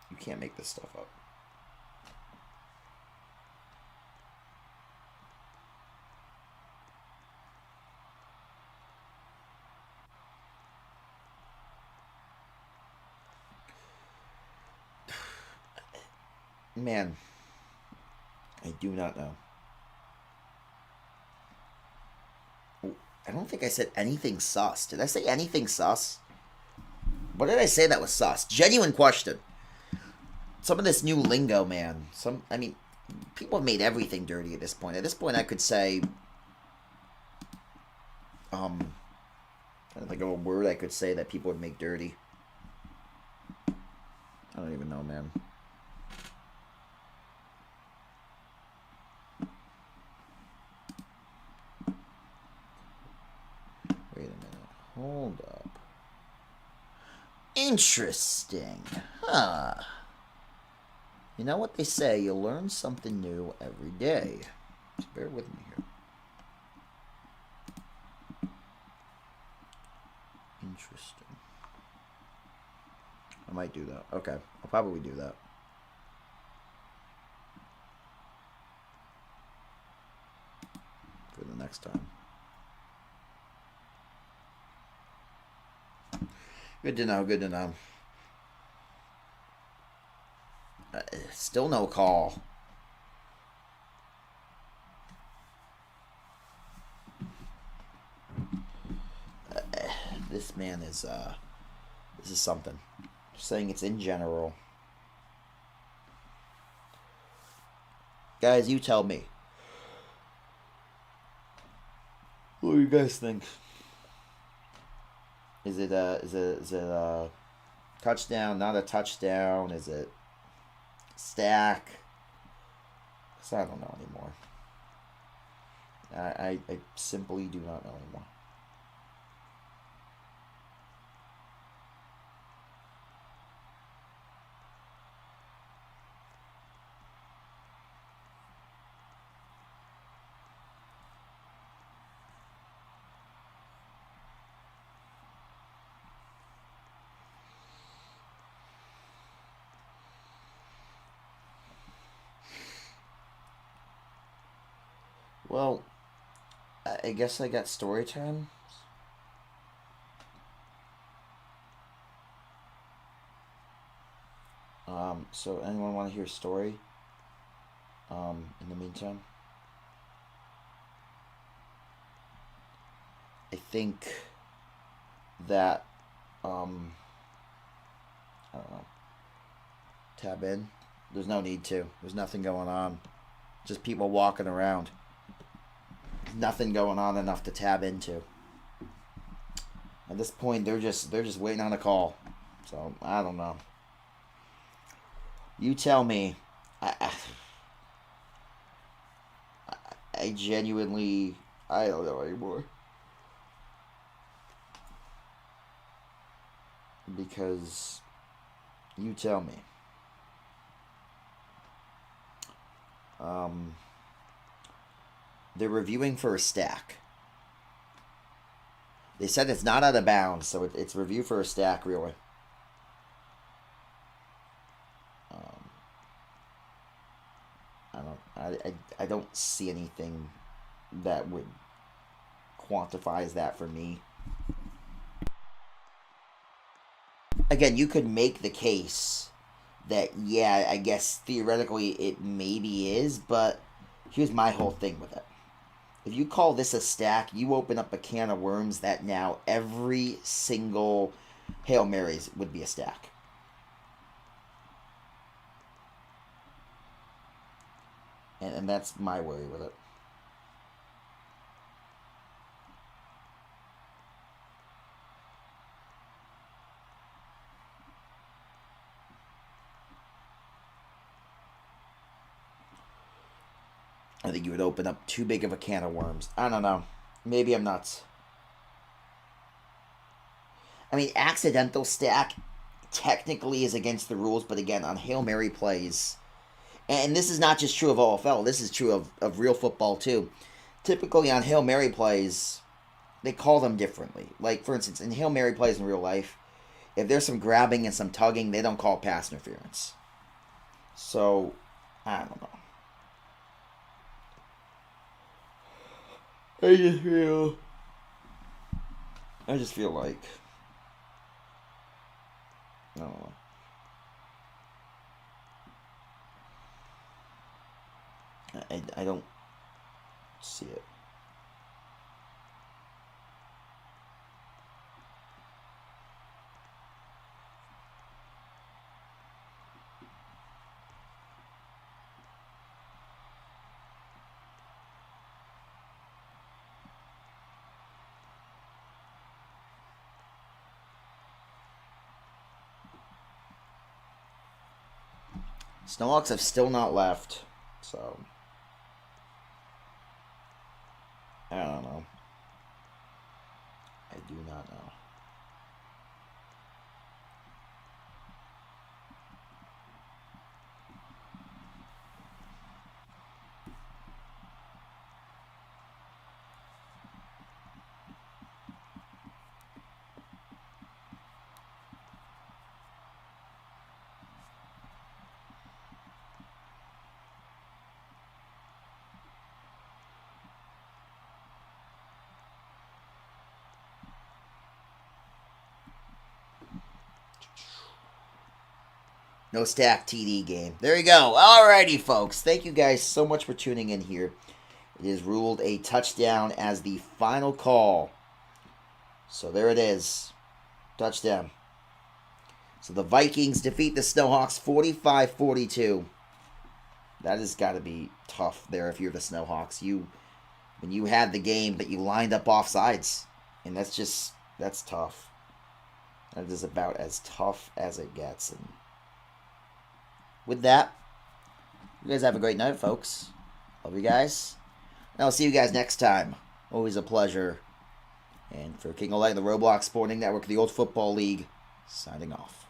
You can't make this stuff up. Man, I do not know. I don't think I said anything sus. Did I say anything sus? What did I say that was sus? Genuine question. Some of this new lingo, man. I mean, people have made everything dirty at this point. At this point, I could say, I don't think of a word I could say that people would make dirty. I don't even know, man. Wait a minute. Hold up. Interesting. Huh. You know what they say, you learn something new every day. Just bear with me here. Interesting. I might do that. Okay. I'll probably do that. For the next time. Good to know, good to know. Still no call. This man is, this is something. Just saying it's in general. Guys, you tell me. What do you guys think? Is it a touchdown, not a touchdown? Is it stack? Because I don't know anymore. I simply do not know anymore. Well, I guess I got story time. So anyone want to hear a story? In the meantime, I think that, I don't know, tab in. There's no need to. There's nothing going on. Just people walking around. Nothing going on enough to tab into. At this point, they're just waiting on a call. So I don't know. You tell me. I genuinely, I don't know anymore. Because you tell me. They're reviewing for a stack. They said it's not out of bounds, so it's review for a stack, really. I don't see anything that would quantify as that for me. Again, you could make the case that, yeah, I guess theoretically it maybe is, but here's my whole thing with it. If you call this a stack, you open up a can of worms that now every single Hail Marys would be a stack. And that's my worry with it. I think you would open up too big of a can of worms. I don't know. Maybe I'm nuts. I mean, accidental stack technically is against the rules, but again, on Hail Mary plays, and this is not just true of OFL, this is true of real football too. Typically on Hail Mary plays, they call them differently. Like, for instance, in Hail Mary plays in real life, if there's some grabbing and some tugging, they don't call pass interference. So, I don't know. I just feel like, I don't know. I don't see it. Snowhawks have still not left, so I don't know. I do not know. No stack TD game. There you go. Alrighty, folks. Thank you guys so much for tuning in here. It is ruled a touchdown as the final call. So there it is. Touchdown. So the Vikings defeat the Snowhawks 45-42. That has got to be tough there if you're the Snowhawks. When you had the game, but you lined up offsides. And that's tough. That is about as tough as it gets. And with that, you guys have a great night, folks. Love you guys. And I'll see you guys next time. Always a pleasure. And for King of Light and the Roblox Sporting Network, the Old Football League, signing off.